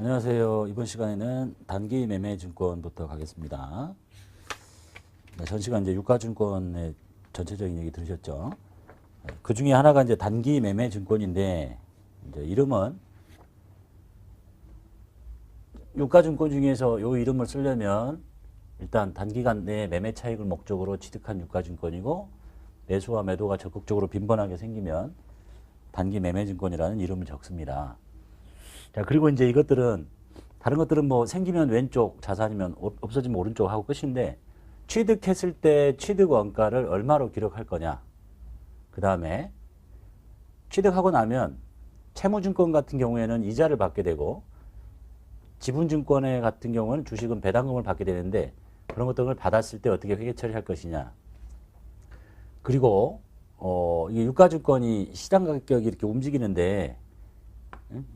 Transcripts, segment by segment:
안녕하세요. 이번 시간에는 단기 매매 증권부터 가겠습니다. 전 시간 이제 유가증권의 전체적인 얘기 들으셨죠? 그 중에 하나가 이제 단기 매매 증권인데, 이제 이름은 유가증권 중에서 이 이름을 쓰려면 일단 단기간 내 매매 차익을 목적으로 취득한 유가증권이고, 매수와 매도가 적극적으로 빈번하게 생기면 단기 매매 증권이라는 이름을 적습니다. 자, 그리고 이제 이것들은, 다른 것들은 뭐 생기면 왼쪽, 자산이면 없어지면 오른쪽 하고 끝인데, 취득했을 때 취득 원가를 얼마로 기록할 거냐. 그 다음에 취득하고 나면 채무증권 같은 경우에는 이자를 받게 되고, 지분증권의 같은 경우는 주식은 배당금을 받게 되는데, 그런 것들을 받았을 때 어떻게 회계 처리할 것이냐. 그리고 이게 유가증권이 시장 가격이 이렇게 움직이는데,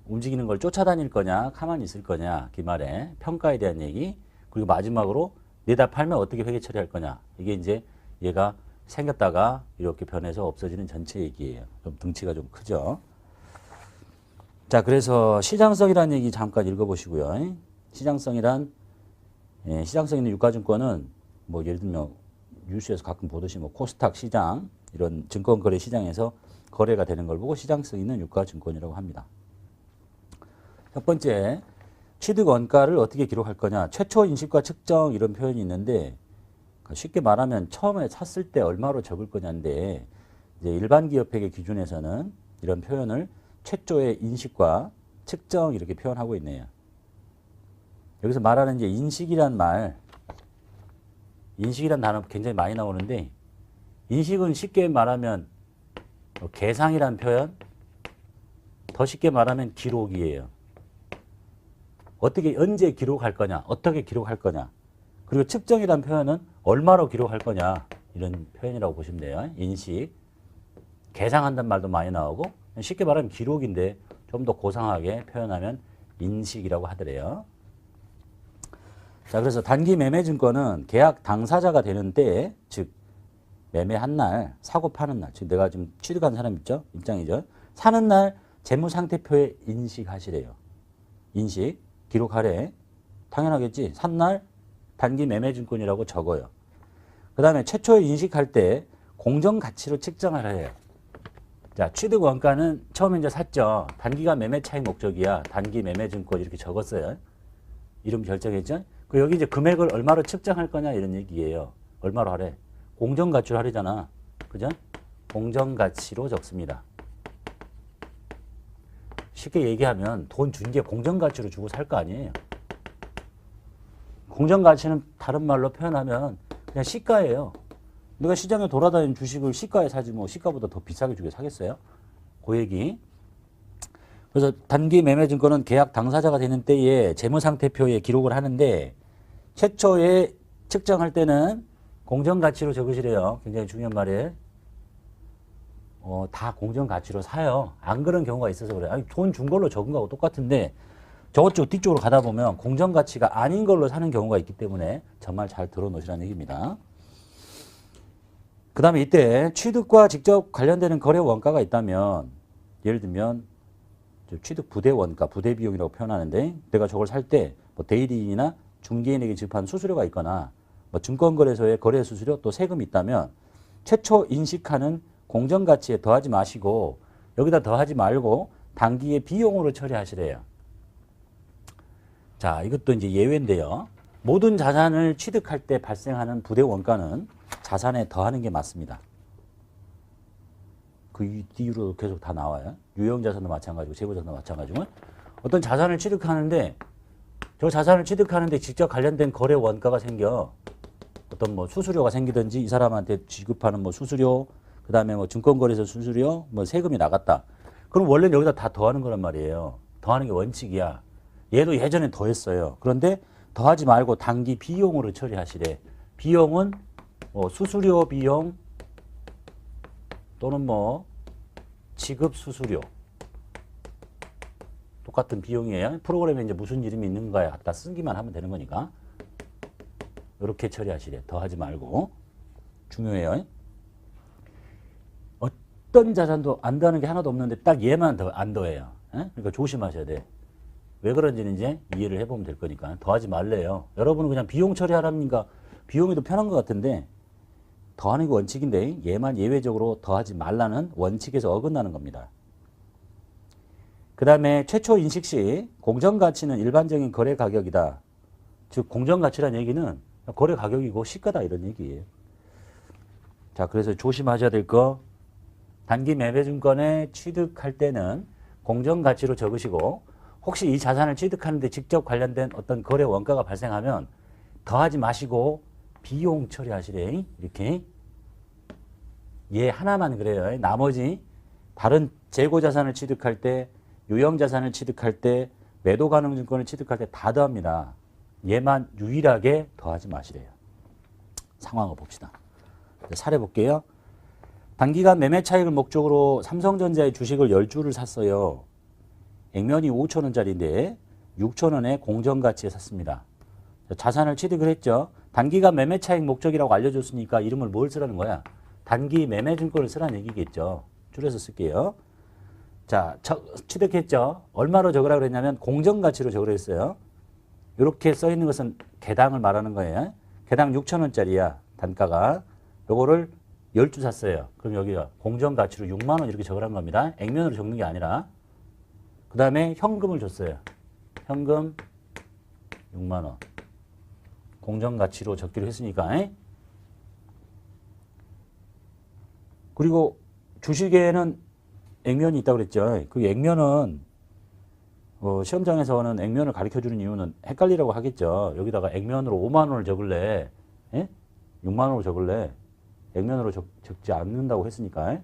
움직이는 걸 쫓아다닐 거냐, 가만히 있을 거냐, 기말에 평가에 대한 얘기. 그리고 마지막으로 내다 팔면 어떻게 회계 처리할 거냐. 이게 이제 얘가 생겼다가 이렇게 변해서 없어지는 전체 얘기예요. 좀 등치가 좀 크죠. 자, 그래서 시장성이라는 얘기 잠깐 읽어보시고요. 시장성이란, 시장성 있는 유가증권은 뭐 예를 들면 뉴스에서 가끔 보듯이 뭐 코스닥 시장, 이런 증권거래 시장에서 거래가 되는 걸 보고 시장성 있는 유가증권이라고 합니다. 첫 번째, 취득 원가를 어떻게 기록할 거냐. 최초 인식과 측정 이런 표현이 있는데, 쉽게 말하면 처음에 샀을 때 얼마로 적을 거냐인데, 이제 일반 기업회계 기준에서는 이런 표현을 최초의 인식과 측정 이렇게 표현하고 있네요. 여기서 말하는 이제 인식이란 단어 굉장히 많이 나오는데, 인식은 쉽게 말하면 계상이란 표현, 더 쉽게 말하면 기록이에요. 어떻게 언제 기록할 거냐, 어떻게 기록할 거냐. 그리고 측정이란 표현은 얼마로 기록할 거냐, 이런 표현이라고 보시면 돼요. 인식, 계상한다는 말도 많이 나오고, 쉽게 말하면 기록인데 좀 더 고상하게 표현하면 인식이라고 하더래요. 자, 그래서 단기 매매 증권은 계약 당사자가 되는 때, 즉 매매한 날, 사고 파는 날, 즉 내가 지금 취득한 사람 있죠, 입장이죠. 사는 날 재무상태표에 인식하시래요. 인식, 기록하래. 당연하겠지. 산 날 단기 매매 증권이라고 적어요. 그 다음에 최초에 인식할 때 공정가치로 측정을 해요. 자, 취득 원가는 처음에 이제 샀죠. 단기간 매매 차익 목적이야. 단기 매매 증권 이렇게 적었어요. 이름 결정했죠. 그 여기 이제 금액을 얼마로 측정할 거냐 이런 얘기예요. 얼마로 하래? 공정가치로 하래잖아. 그죠? 공정가치로 적습니다. 쉽게 얘기하면 돈 준 게 공정가치로 주고 살 거 아니에요. 공정가치는 다른 말로 표현하면 그냥 시가예요. 내가 시장에 돌아다니는 주식을 시가에 사지 뭐 시가보다 더 비싸게 주게 사겠어요? 그 얘기. 그래서 단기 매매증권은 계약 당사자가 되는 때에 재무상태표에 기록을 하는데, 최초에 측정할 때는 공정가치로 적으시래요. 굉장히 중요한 말이에요. 다 공정가치로 사요. 안 그런 경우가 있어서 그래요. 아니, 돈 준 걸로 적은 거하고 똑같은데 저쪽 뒤쪽으로 가다 보면 공정가치가 아닌 걸로 사는 경우가 있기 때문에 정말 잘 들어놓으시라는 얘기입니다. 그 다음에 이때 취득과 직접 관련되는 거래 원가가 있다면, 예를 들면 취득 부대 원가, 부대 비용이라고 표현하는데, 내가 저걸 살 때 뭐 대리인이나 중개인에게 지급한 수수료가 있거나 뭐 증권거래소의 거래 수수료 또 세금이 있다면, 최초 인식하는 공정가치에 더하지 마시고 여기다 더하지 말고 단기의 비용으로 처리하시래요. 자, 이것도 이제 예외인데요. 모든 자산을 취득할 때 발생하는 부대 원가는 자산에 더하는 게 맞습니다. 그 이유로 계속 다 나와요. 유형자산도 마찬가지고 재고자산도 마찬가지고, 어떤 자산을 취득하는데 저 자산을 취득하는데 직접 관련된 거래 원가가 생겨. 어떤 뭐 수수료가 생기든지 이 사람한테 지급하는 뭐 수수료, 그 다음에 뭐 증권거래소 수수료, 뭐 세금이 나갔다. 그럼 원래는 여기다 다 더하는 거란 말이에요. 더하는 게 원칙이야. 얘도 예전에 더했어요. 그런데 더하지 말고 단기 비용으로 처리하시래. 비용은 뭐 수수료 비용 또는 뭐 지급 수수료. 똑같은 비용이에요. 프로그램에 이제 무슨 이름이 있는가에 갖다 쓰기만 하면 되는 거니까. 이렇게 처리하시래. 더하지 말고. 중요해요. 어떤 자산도 안 더하는 게 하나도 없는데 딱 얘만 안 더해요. 그러니까 조심하셔야 돼. 왜 그런지는 이제 이해를 해보면 될 거니까 더하지 말래요. 여러분은 그냥 비용 처리하라니까 비용이 더 편한 것 같은데 더하는 게 원칙인데 얘만 예외적으로 더하지 말라는 원칙에서 어긋나는 겁니다. 그 다음에 최초 인식 시 공정가치는 일반적인 거래 가격이다. 즉 공정가치란 얘기는 거래 가격이고 시가다 이런 얘기예요. 자, 그래서 조심하셔야 될 거 단기 매매증권에 취득할 때는 공정가치로 적으시고 혹시 이 자산을 취득하는데 직접 관련된 어떤 거래 원가가 발생하면 더하지 마시고 비용 처리하시래. 이렇게 얘 하나만 그래요. 나머지 다른 재고자산을 취득할 때 유형자산을 취득할 때 매도 가능 증권을 취득할 때 다 더합니다. 얘만 유일하게 더하지 마시래요. 상황을 봅시다. 사례 볼게요. 단기간 매매 차익을 목적으로 삼성전자의 주식을 10주를 샀어요. 액면이 5,000원짜리인데 6,000원에 공정가치에 샀습니다. 자산을 취득을 했죠. 단기간 매매 차익 목적이라고 알려줬으니까 이름을 뭘 쓰라는 거야? 단기 매매 증권을 쓰라는 얘기겠죠. 줄여서 쓸게요. 자, 취득했죠. 얼마로 적으라고 그랬냐면 공정가치로 적으라 했어요. 이렇게 써 있는 것은 개당을 말하는 거예요. 개당 6,000원짜리야. 단가가. 요거를 10주 샀어요. 그럼 여기가 공정가치로 6만 원 이렇게 적으라는 겁니다. 액면으로 적는 게 아니라. 그 다음에 현금을 줬어요. 현금 6만 원. 공정가치로 적기로 했으니까. 그리고 주식에는 액면이 있다고 그랬죠. 그 액면은 시험장에서는 액면을 가르쳐주는 이유는 헷갈리라고 하겠죠. 여기다가 액면으로 5만 원을 적을래? 6만 원으로 적을래? 액면으로 적지 않는다고 했으니까.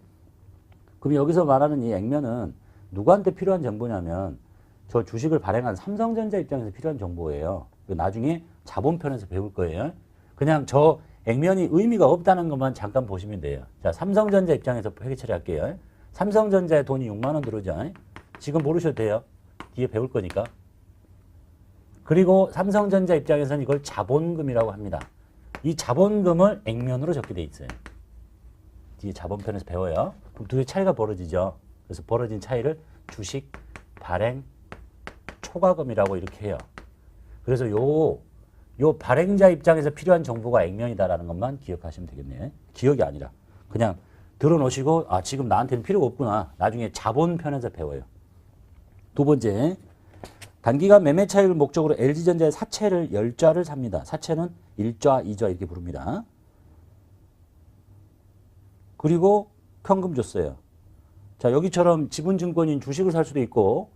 그럼 여기서 말하는 이 액면은 누구한테 필요한 정보냐면 저 주식을 발행한 삼성전자 입장에서 필요한 정보예요. 나중에 자본편에서 배울 거예요. 그냥 저 액면이 의미가 없다는 것만 잠깐 보시면 돼요. 자, 삼성전자 입장에서 회계 처리할게요. 삼성전자에 돈이 6만 원 들어오죠. 지금 모르셔도 돼요. 뒤에 배울 거니까. 그리고 삼성전자 입장에서는 이걸 자본금이라고 합니다. 이 자본금을 액면으로 적게 돼 있어요. 뒤에 자본편에서 배워요. 그럼 두 개 차이가 벌어지죠. 그래서 벌어진 차이를 주식 발행 초과금이라고 이렇게 해요. 그래서 요 발행자 입장에서 필요한 정보가 액면이다라는 것만 기억하시면 되겠네요. 기억이 아니라 그냥 들어놓으시고 아 지금 나한테는 필요가 없구나. 나중에 자본편에서 배워요. 두 번째, 단기간 매매 차익을 목적으로 LG전자의 사채를 10좌를 삽니다. 사채는 1좌, 2좌 이렇게 부릅니다. 그리고 현금 줬어요. 자, 여기처럼 지분증권인 주식을 살 수도 있고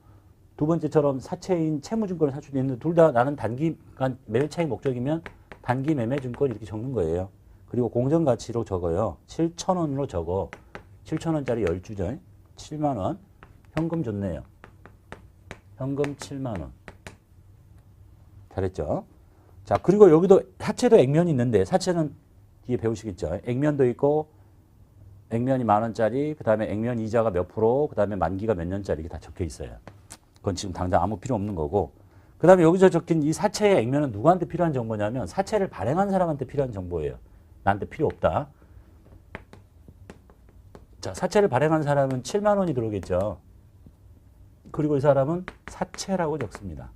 두 번째처럼 사채인 채무증권을 살 수도 있는데 둘 다 나는 단기간 매매 차익 목적이면 단기 매매 증권 이렇게 적는 거예요. 그리고 공정가치로 적어요. 7,000원으로 적어. 7,000원짜리 10주죠. 7만 원. 현금 줬네요. 현금 7만 원. 잘했죠? 자, 그리고 여기도 사채도 액면이 있는데 사채는 뒤에 배우시겠죠? 액면도 있고 액면이 10,000원짜리, 그 다음에 액면 이자가 몇 프로, 그 다음에 만기가 몇 년짜리 이게 다 적혀 있어요. 그건 지금 당장 아무 필요 없는 거고. 그 다음에 여기서 적힌 이 사채의 액면은 누구한테 필요한 정보냐면 사채를 발행한 사람한테 필요한 정보예요. 나한테 필요 없다. 자, 사채를 발행한 사람은 7만 원이 들어오겠죠. 그리고 이 사람은 사채라고 적습니다.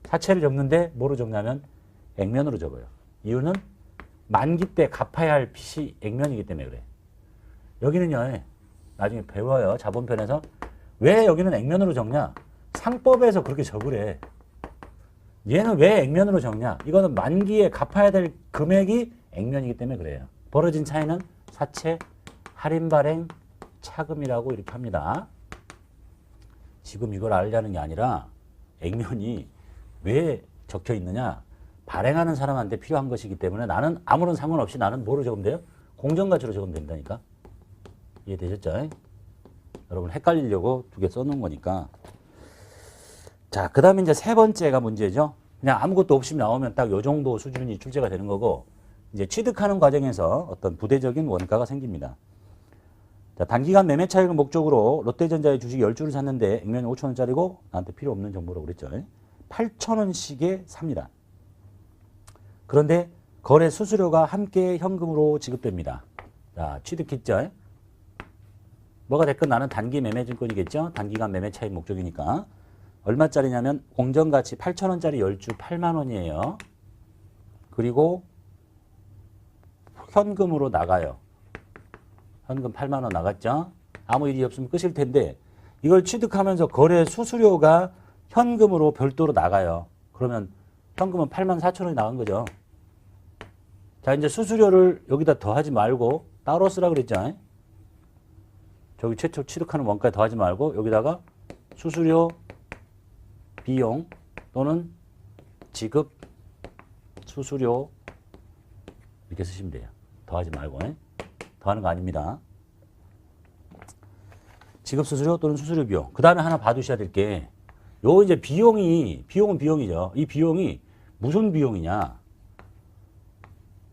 사채를 적는데 뭐로 적냐면 액면으로 적어요. 이유는 만기 때 갚아야 할 빚이 액면이기 때문에 그래. 여기는요. 나중에 배워요. 자본편에서. 왜 여기는 액면으로 적냐? 상법에서 그렇게 적으래. 얘는 왜 액면으로 적냐? 이거는 만기에 갚아야 될 금액이 액면이기 때문에 그래요. 벌어진 차이는 사채, 할인 발행, 차금이라고 이렇게 합니다. 지금 이걸 알려는 게 아니라 액면이 왜 적혀 있느냐? 발행하는 사람한테 필요한 것이기 때문에 나는 아무런 상관없이 나는 뭐로 적으면 돼요? 공정가치로 적으면 된다니까. 이해되셨죠? 여러분 헷갈리려고 두 개 써놓은 거니까. 자, 그 다음에 이제 세 번째가 문제죠. 그냥 아무것도 없이 나오면 딱 요 정도 수준이 출제가 되는 거고, 이제 취득하는 과정에서 어떤 부대적인 원가가 생깁니다. 자, 단기간 매매 차익을 목적으로 롯데전자의 주식 10주를 샀는데 액면이 5,000원짜리고 나한테 필요 없는 정보라고 그랬죠. 8,000원씩에 삽니다. 그런데 거래 수수료가 함께 현금으로 지급됩니다. 자, 취득했죠. 뭐가 됐건 나는 단기 매매 증권이겠죠. 단기간 매매 차익 목적이니까. 얼마짜리냐면 공정가치 8,000원짜리 10주 8만 원이에요. 그리고 현금으로 나가요. 현금 8만 원 나갔죠? 아무 일이 없으면 끝일 텐데 이걸 취득하면서 거래 수수료가 현금으로 별도로 나가요. 그러면 현금은 8만 4천 원이 나간 거죠. 자, 이제 수수료를 여기다 더하지 말고 따로 쓰라 그랬죠? 저기 최초 취득하는 원가에 더하지 말고 여기다가 수수료 비용 또는 지급 수수료 이렇게 쓰시면 돼요. 더하지 말고. 더하는 거 아닙니다. 지급 수수료 또는 수수료 비용. 그 다음에 하나 봐두셔야 될 게, 요 이제 비용은 비용이죠. 이 비용이 무슨 비용이냐?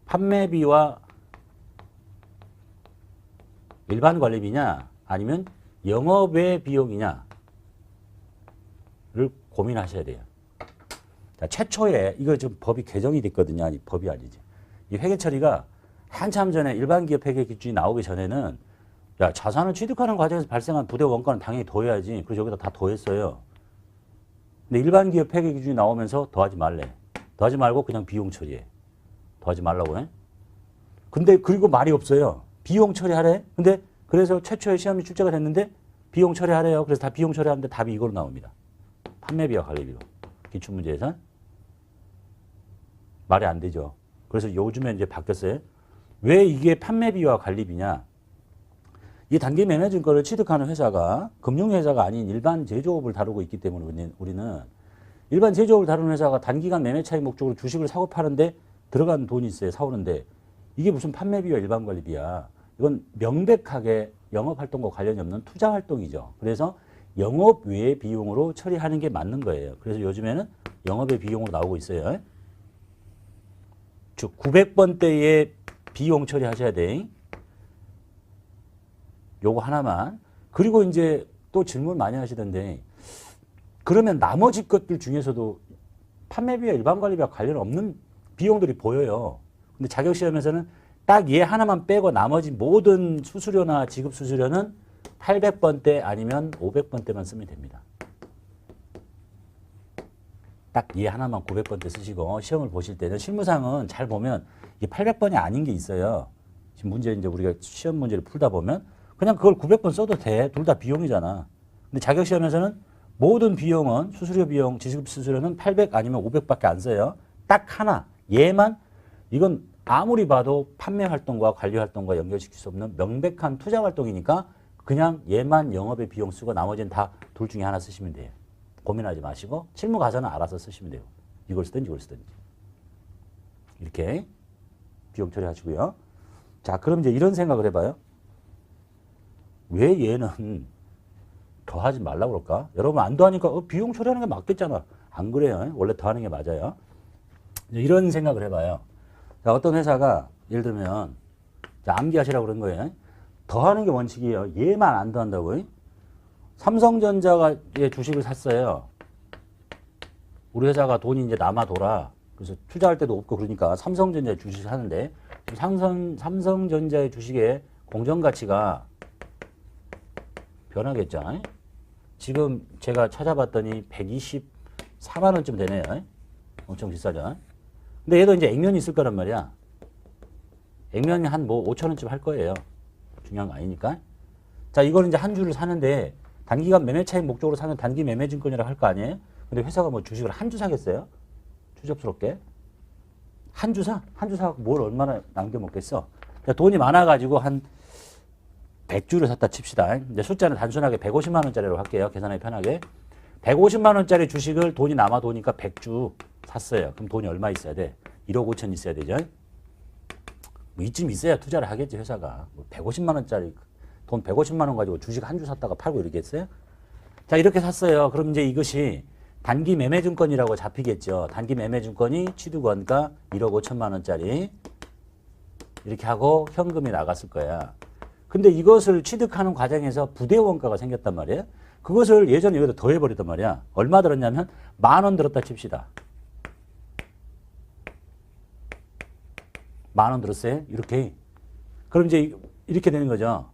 판매비와 일반 관리비냐? 아니면 영업외 비용이냐를 고민하셔야 돼요. 자, 최초에, 이거 지금 법이 개정이 됐거든요. 아니, 법이 아니지. 이 회계 처리가 한참 전에 일반 기업 회계 기준이 나오기 전에는 야, 자산을 취득하는 과정에서 발생한 부대 원가는 당연히 더해야지. 그래서 여기다 다 더했어요. 근데 일반 기업 회계 기준이 나오면서 더하지 말래. 더하지 말고 그냥 비용 처리해. 더하지 말라고 해. 근데 그리고 말이 없어요. 비용 처리하래. 근데 그래서 최초에 시험이 출제가 됐는데 비용 처리하래요. 그래서 다 비용 처리하는데 답이 이걸로 나옵니다. 판매비와 관리비로. 기출문제에서 말이 안 되죠. 그래서 요즘에 이제 바뀌었어요. 왜 이게 판매비와 관리비냐? 이 단기 매매증권을 취득하는 회사가 금융회사가 아닌 일반 제조업을 다루고 있기 때문에 우리는 일반 제조업을 다루는 회사가 단기간 매매 차익 목적으로 주식을 사고 파는데 들어간 돈이 있어요. 사오는데 이게 무슨 판매비와 일반 관리비야. 이건 명백하게 영업활동과 관련이 없는 투자활동이죠. 그래서 영업 외의 비용으로 처리하는 게 맞는 거예요. 그래서 요즘에는 영업의 비용으로 나오고 있어요. 즉 900번대의 비용 처리하셔야 돼. 요거 하나만. 그리고 이제 또 질문 많이 하시던데 그러면 나머지 것들 중에서도 판매비와 일반 관리비와 관련 없는 비용들이 보여요. 근데 자격시험에서는 딱 얘 하나만 빼고 나머지 모든 수수료나 지급 수수료는 800번대 아니면 500번대만 쓰면 됩니다. 딱 얘 하나만 900번대 쓰시고 시험을 보실 때는 실무상은 잘 보면 이게 800번이 아닌 게 있어요. 지금 문제 이제 우리가 시험 문제를 풀다 보면 그냥 그걸 900번 써도 돼. 둘 다 비용이잖아. 근데 자격시험에서는 모든 비용은 수수료 비용, 지급 수수료는 800 아니면 500밖에 안 써요. 딱 하나. 얘만 이건 아무리 봐도 판매 활동과 관리 활동과 연결시킬 수 없는 명백한 투자 활동이니까 그냥 얘만 영업의 비용 쓰고 나머지는 다 둘 중에 하나 쓰시면 돼요. 고민하지 마시고 실무 가서는 알아서 쓰시면 돼요. 이걸 쓰든지 이걸 쓰든지. 이렇게 비용 처리하시고요. 자, 그럼 이제 이런 생각을 해봐요. 왜 얘는 더하지 말라고 그럴까? 여러분 안 더하니까 비용 처리하는 게 맞겠잖아. 안 그래요. 원래 더하는 게 맞아요. 이런 생각을 해봐요. 자, 어떤 회사가 예를 들면 자, 암기하시라고 그런 거예요. 더하는 게 원칙이에요. 얘만 안 더한다고요. 삼성전자가 얘 주식을 샀어요. 우리 회사가 돈이 이제 남아 돌아. 그래서 투자할 때도 없고 그러니까 삼성전자의 주식을 사는데 삼성전자의 주식의 공정가치가 변하겠죠. 지금 제가 찾아봤더니 124만 원쯤 되네요. 엄청 비싸죠. 근데 얘도 이제 액면이 있을 거란 말이야. 액면이 한 뭐 5천 원쯤 할 거예요. 중요한 거 아니니까. 자, 이거는 이제 한 주를 사는데 단기간 매매 차익 목적으로 사는 단기 매매 증권이라고 할 거 아니에요? 근데 회사가 뭐 주식을 한 주 사겠어요? 추접스럽게. 한 주 사? 한 주 사고 뭘 얼마나 남겨 먹겠어? 돈이 많아가지고 한 100주를 샀다 칩시다. 이제 숫자는 단순하게 150만 원짜리로 할게요. 계산하기 편하게. 150만 원짜리 주식을 돈이 남아 도니까 100주 샀어요. 그럼 돈이 얼마 있어야 돼? 1억 5천 있어야 되죠? 뭐 이쯤 있어야 투자를 하겠지, 회사가. 뭐 150만 원짜리 돈 150만 원 가지고 주식 한 주 샀다가 팔고 이러겠어요? 자, 이렇게 샀어요. 그럼 이제 이것이 단기 매매증권이라고 잡히겠죠. 단기 매매증권이 취득원가 1억 5천만 원짜리 이렇게 하고 현금이 나갔을 거야. 근데 이것을 취득하는 과정에서 부대 원가가 생겼단 말이에요. 그것을 예전에 여기다 더해버리단 말이야. 얼마 들었냐면 10,000원 들었다 칩시다. 10,000원 들었어요? 이렇게. 그럼 이제 이렇게 되는 거죠.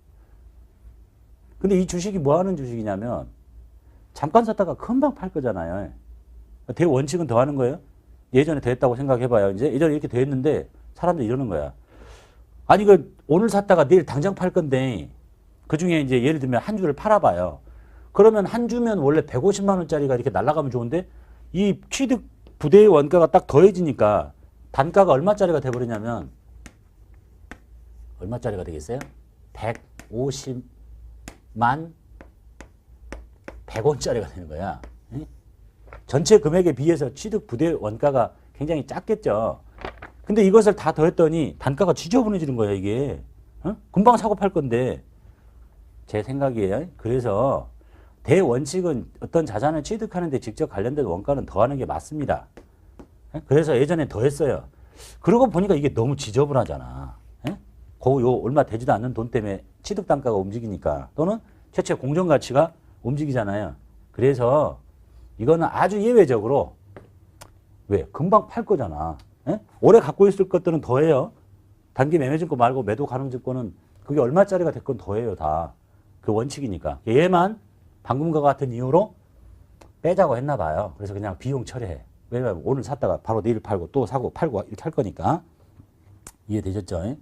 근데 이 주식이 뭐 하는 주식이냐면 잠깐 샀다가 금방 팔 거잖아요. 대원칙은 더 하는 거예요. 예전에 더 했다고 생각해봐요. 이제 예전에 이렇게 더 했는데 사람들이 이러는 거야. 아니, 오늘 샀다가 내일 당장 팔 건데 그 중에 이제 예를 들면 한 주를 팔아봐요. 그러면 한 주면 원래 150만 원짜리가 이렇게 날아가면 좋은데 이 취득 부대의 원가가 딱 더해지니까 단가가 얼마짜리가 돼버리냐면 얼마짜리가 되겠어요? 150만 100원짜리가 되는 거야. 응? 전체 금액에 비해서 취득 부대 원가가 굉장히 작겠죠. 근데 이것을 다 더했더니 단가가 지저분해지는 거야, 이게. 어? 금방 사고 팔 건데. 제 생각이에요. 그래서 대원칙은 어떤 자산을 취득하는데 직접 관련된 원가는 더하는 게 맞습니다. 그래서 예전에 더했어요. 그러고 보니까 이게 너무 지저분하잖아. 요 얼마 되지도 않는 돈 때문에 취득 단가가 움직이니까 또는 최초의 공정가치가 움직이잖아요. 그래서 이거는 아주 예외적으로 왜? 금방 팔 거잖아. 오래 갖고 있을 것들은 더해요. 단기 매매증권 말고 매도 가능증권은 그게 얼마짜리가 됐건 더해요. 다. 그 원칙이니까. 얘만 방금과 같은 이유로 빼자고 했나 봐요. 그래서 그냥 비용 처리해. 왜냐면 오늘 샀다가 바로 내일 팔고 또 사고 팔고 이렇게 할 거니까. 이해되셨죠?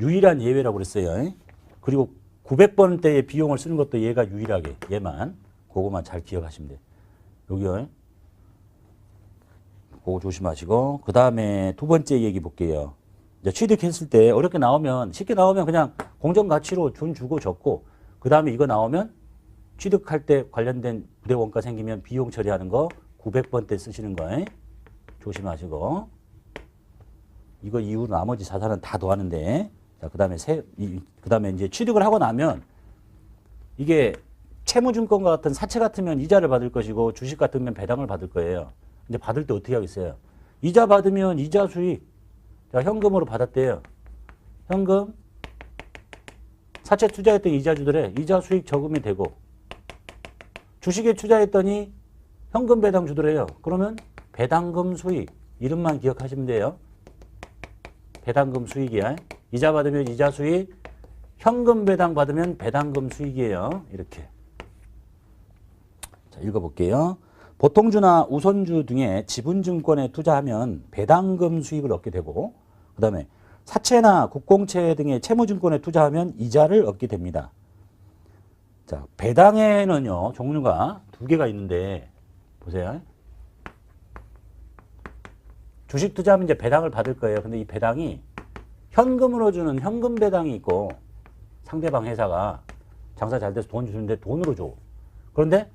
유일한 예외라고 그랬어요. 그리고 900번대의 비용을 쓰는 것도 얘가 유일하게 얘만 그거만 잘 기억하시면 돼요. 여기요. 그거 조심하시고 그 다음에 두 번째 얘기 볼게요. 이제 취득했을 때 어렵게 나오면 쉽게 나오면 그냥 공정가치로 돈 주고 적고 그 다음에 이거 나오면 취득할 때 관련된 부대 원가 생기면 비용 처리하는 거 900번대 쓰시는 거 조심하시고 이거 이후 나머지 자산은 다 더하는데 자, 그다음에 이제 취득을 하고 나면 이게 채무증권과 같은 사채 같으면 이자를 받을 것이고 주식 같으면 배당을 받을 거예요. 근데 받을 때 어떻게 하겠어요? 이자 받으면 이자 수익. 자, 현금으로 받았대요. 현금. 사채 투자했더니 이자 주더래. 이자 수익 저금이 되고. 주식에 투자했더니 현금 배당 주더래요. 그러면 배당금 수익. 이름만 기억하시면 돼요. 배당금 수익이야. 이자 받으면 이자 수익. 현금 배당 받으면 배당금 수익이에요. 이렇게. 자, 읽어볼게요. 보통주나 우선주 등의 지분증권에 투자하면 배당금 수익을 얻게 되고 그 다음에 사채나 국공채 등의 채무증권에 투자하면 이자를 얻게 됩니다. 자, 배당에는요 종류가 두 개가 있는데 보세요. 주식 투자하면 이제 배당을 받을 거예요. 근데 이 배당이 현금으로 주는 현금 배당이 있고 상대방 회사가 장사 잘 돼서 돈 주는데 돈으로 줘. 그런데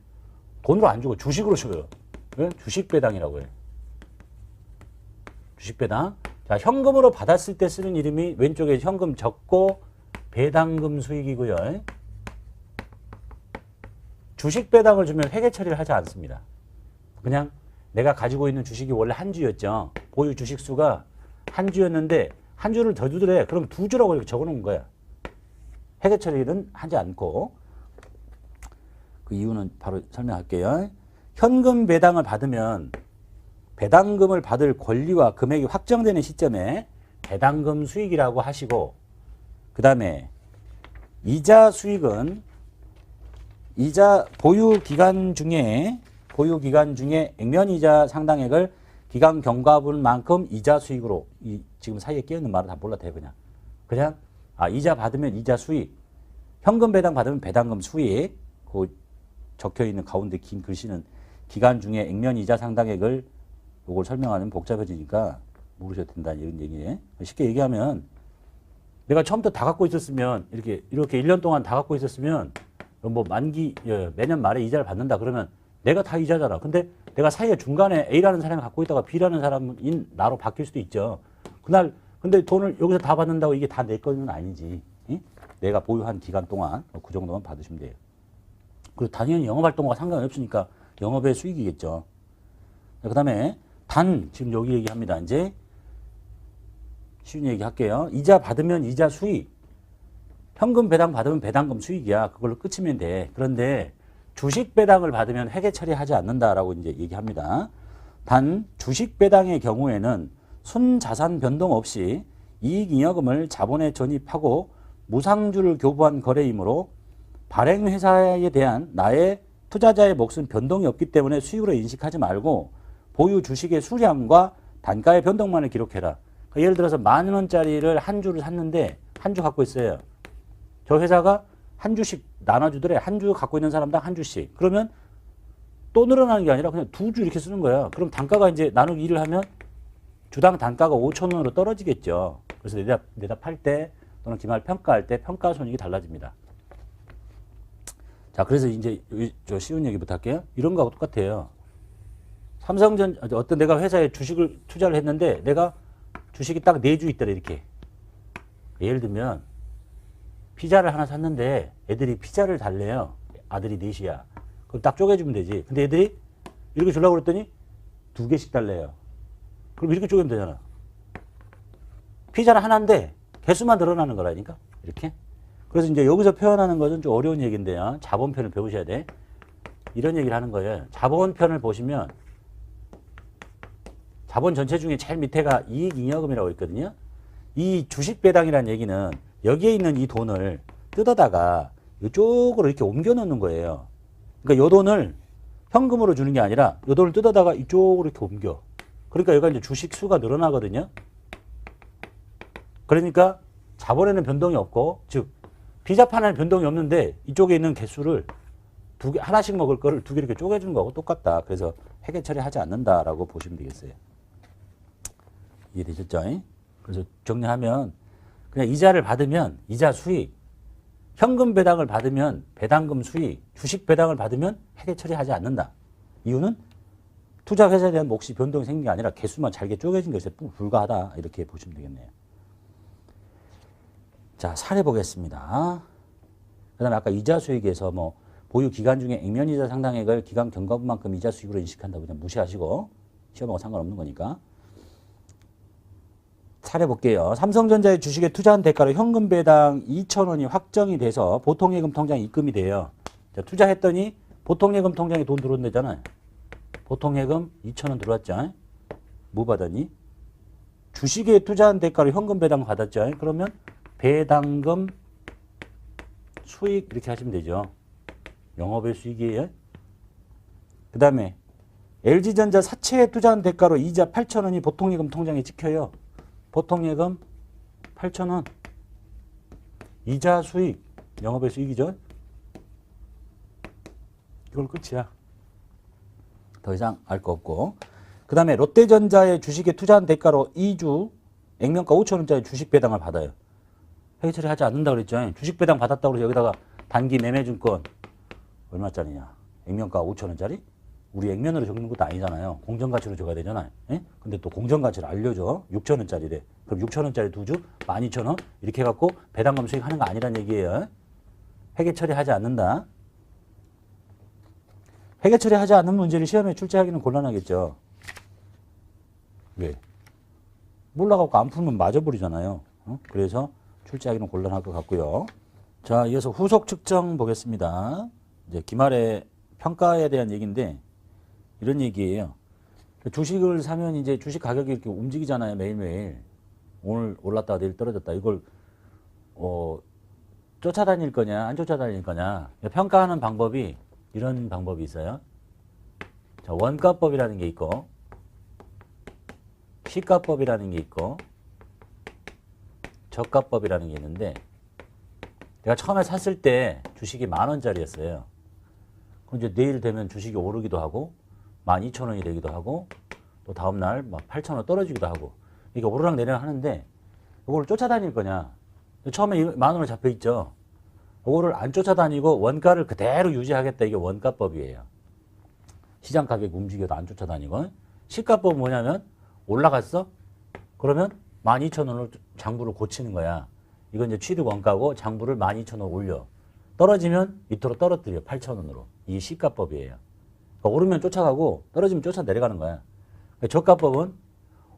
돈으로 안 주고 주식으로 줘요. 주식 배당이라고 해요. 주식 배당. 자, 현금으로 받았을 때 쓰는 이름이 왼쪽에 현금 적고 배당금 수익이고요. 주식 배당을 주면 회계 처리를 하지 않습니다. 그냥 내가 가지고 있는 주식이 원래 한 주였죠. 보유 주식 수가 한 주였는데 한 주를 더 주더래. 그럼 두 주라고 이렇게 적어 놓은 거야. 회계 처리는 하지 않고. 그 이유는 바로 설명할게요. 현금 배당을 받으면 배당금을 받을 권리와 금액이 확정되는 시점에 배당금 수익이라고 하시고 그 다음에 이자 수익은 이자 보유 기간 중에 액면이자 상당액을 기간 경과분만큼 이자 수익으로 지금 사이에 끼어있는 말은 다 몰라도 돼요. 그냥 이자 받으면 이자 수익 현금 배당 받으면 배당금 수익 그 적혀있는 가운데 긴 글씨는 기간 중에 액면이자 상당액을 요걸 설명하면 복잡해지니까 모르셔도 된다 이런 얘기예요. 쉽게 얘기하면 내가 처음부터 다 갖고 있었으면 이렇게 1년 동안 다 갖고 있었으면 뭐 만기 매년 말에 이자를 받는다 그러면 내가 다 이자잖아. 근데 내가 사이에 중간에 A라는 사람이 갖고 있다가 B라는 사람인 나로 바뀔 수도 있죠. 그날 근데 돈을 여기서 다 받는다고 이게 다 내 거는 아니지. 응? 내가 보유한 기간 동안 그 정도만 받으시면 돼요. 그리고 당연히 영업활동과 상관이 없으니까 영업의 수익이겠죠. 그 다음에 지금 여기 얘기합니다. 이제 쉬운 얘기 할게요. 이자 받으면 이자 수익. 현금 배당 받으면 배당금 수익이야. 그걸로 끝이면 돼. 그런데 주식 배당을 받으면 회계 처리하지 않는다라고 이제 얘기합니다. 단 주식 배당의 경우에는 순자산 변동 없이 이익잉여금을 자본에 전입하고 무상주를 교부한 거래이므로 발행회사에 대한 나의 투자자의 몫은 변동이 없기 때문에 수익으로 인식하지 말고 보유 주식의 수량과 단가의 변동만을 기록해라. 그러니까 예를 들어서 10,000원짜리를 한 주를 샀는데 한 주 갖고 있어요. 저 회사가 한 주씩 나눠주더래. 한 주 갖고 있는 사람당 한 주씩. 그러면 또 늘어나는 게 아니라 그냥 2주 이렇게 쓰는 거야. 그럼 단가가 이제 나누기 1을 하면 주당 단가가 5,000원으로 떨어지겠죠. 그래서 내다 팔 때 또는 기말 평가할 때 평가손익이 달라집니다. 자, 그래서 이제 저 쉬운 얘기부터 할게요. 이런 거하고 똑같아요. 삼성전 어떤 내가 회사에 주식을 투자를 했는데 내가 주식이 딱 4주 있더래 이렇게. 예를 들면 피자를 하나 샀는데 애들이 피자를 달래요. 아들이 4시야. 그럼 딱 쪼개주면 되지. 근데 애들이 이렇게 주려고 그랬더니 2개씩 달래요. 그럼 이렇게 쪼개면 되잖아. 피자는 하나인데 개수만 늘어나는 거라니까. 이렇게. 그래서 이제 여기서 표현하는 것은 좀 어려운 얘기인데요. 자본편을 배우셔야 돼. 이런 얘기를 하는 거예요. 자본편을 보시면 자본 전체 중에 제일 밑에가 이익잉여금이라고 있거든요. 이 주식 배당이라는 얘기는 여기에 있는 이 돈을 뜯어다가 이쪽으로 이렇게 옮겨 놓는 거예요. 그러니까 이 돈을 현금으로 주는 게 아니라 이 돈을 뜯어다가 이쪽으로 이렇게 옮겨. 그러니까 여기가 이제 주식 수가 늘어나거든요. 그러니까 자본에는 변동이 없고, 즉 비자판에는 변동이 없는데 이쪽에 있는 개수를 하나씩 먹을 거를 2개 이렇게 쪼개주는 거하고 똑같다. 그래서 회계 처리하지 않는다라고 보시면 되겠어요. 이해되셨죠? 그래서 정리하면 그냥 이자를 받으면 이자 수익, 현금 배당을 받으면 배당금 수익, 주식 배당을 받으면 회계 처리하지 않는다. 이유는 투자 회사에 대한 몫이 변동이 생긴 게 아니라 개수만 잘게 쪼개진 것에 불과하다. 이렇게 보시면 되겠네요. 자, 사례 보겠습니다. 그 다음에 아까 이자 수익에서 뭐 보유 기간 중에 액면이자 상당액을 기간 경과분만큼 이자 수익으로 인식한다고 그냥 무시하시고 시험하고 상관없는 거니까. 사례 볼게요. 삼성전자의 주식에 투자한 대가로 현금 배당 2,000원이 확정이 돼서 보통예금 통장에 입금이 돼요. 자, 투자했더니 보통예금 통장에 돈 들어온다잖아요. 보통예금 2,000원 들어왔죠. 뭐 받았니? 주식에 투자한 대가로 현금 배당 받았죠. 그러면 배당금 수익 이렇게 하시면 되죠. 영업의 수익이에요. 그 다음에 LG전자 사채에 투자한 대가로 이자 8,000원이 보통예금 통장에 찍혀요. 보통예금 8,000원. 이자 수익, 영업의 수익이죠. 이걸 끝이야. 더 이상 알 거 없고. 그 다음에 롯데전자의 주식에 투자한 대가로 2주 액면가 5,000원짜리 주식 배당을 받아요. 회계 처리하지 않는다고 그랬죠. 주식 배당 받았다고 해서 여기다가 단기 매매증권 얼마짜리냐. 액면가 5,000원짜리? 우리 액면으로 적는 것도 아니잖아요. 공정가치로 줘야 되잖아요. 예? 근데 또 공정가치를 알려줘. 6,000원짜리래. 그럼 6,000원짜리 2주 12,000원 이렇게 해갖고 배당금 수익하는 거 아니란 얘기예요. 회계 처리하지 않는다. 회계 처리하지 않는 문제를 시험에 출제하기는 곤란하겠죠. 왜? 몰라갖고 안 풀면 맞아버리잖아요. 그래서 출제하기는 곤란할 것 같고요. 자, 이어서 후속 측정 보겠습니다. 이제 기말의 평가에 대한 얘기인데 이런 얘기예요. 주식을 사면 이제 주식 가격이 이렇게 움직이잖아요. 매일매일. 오늘 올랐다가 내일 떨어졌다. 이걸 쫓아다닐 거냐 안 쫓아다닐 거냐. 평가하는 방법이 이런 방법이 있어요. 자, 원가법이라는 게 있고 시가법이라는 게 있고 저가법이라는 게 있는데 내가 처음에 샀을 때 주식이 10,000원짜리였어요. 그럼 이제 내일 되면 주식이 오르기도 하고 12,000원이 되기도 하고 또 다음날 막 8,000원 떨어지기도 하고 이게 오르락 내리락 하는데 이거를 쫓아다닐 거냐. 처음에 10,000원 잡혀 있죠. 이거를 안 쫓아다니고 원가를 그대로 유지하겠다. 이게 원가법이에요. 시장 가격이 움직여도 안 쫓아다니고. 시가법은 뭐냐면 올라갔어? 그러면 12,000원을 장부를 고치는 거야. 이건 이제 취득 원가고 장부를 12,000원 올려. 떨어지면 밑으로 떨어뜨려. 8,000원으로. 이 시가법이에요. 그러니까 오르면 쫓아가고 떨어지면 쫓아 내려가는 거야. 그러니까 저가법은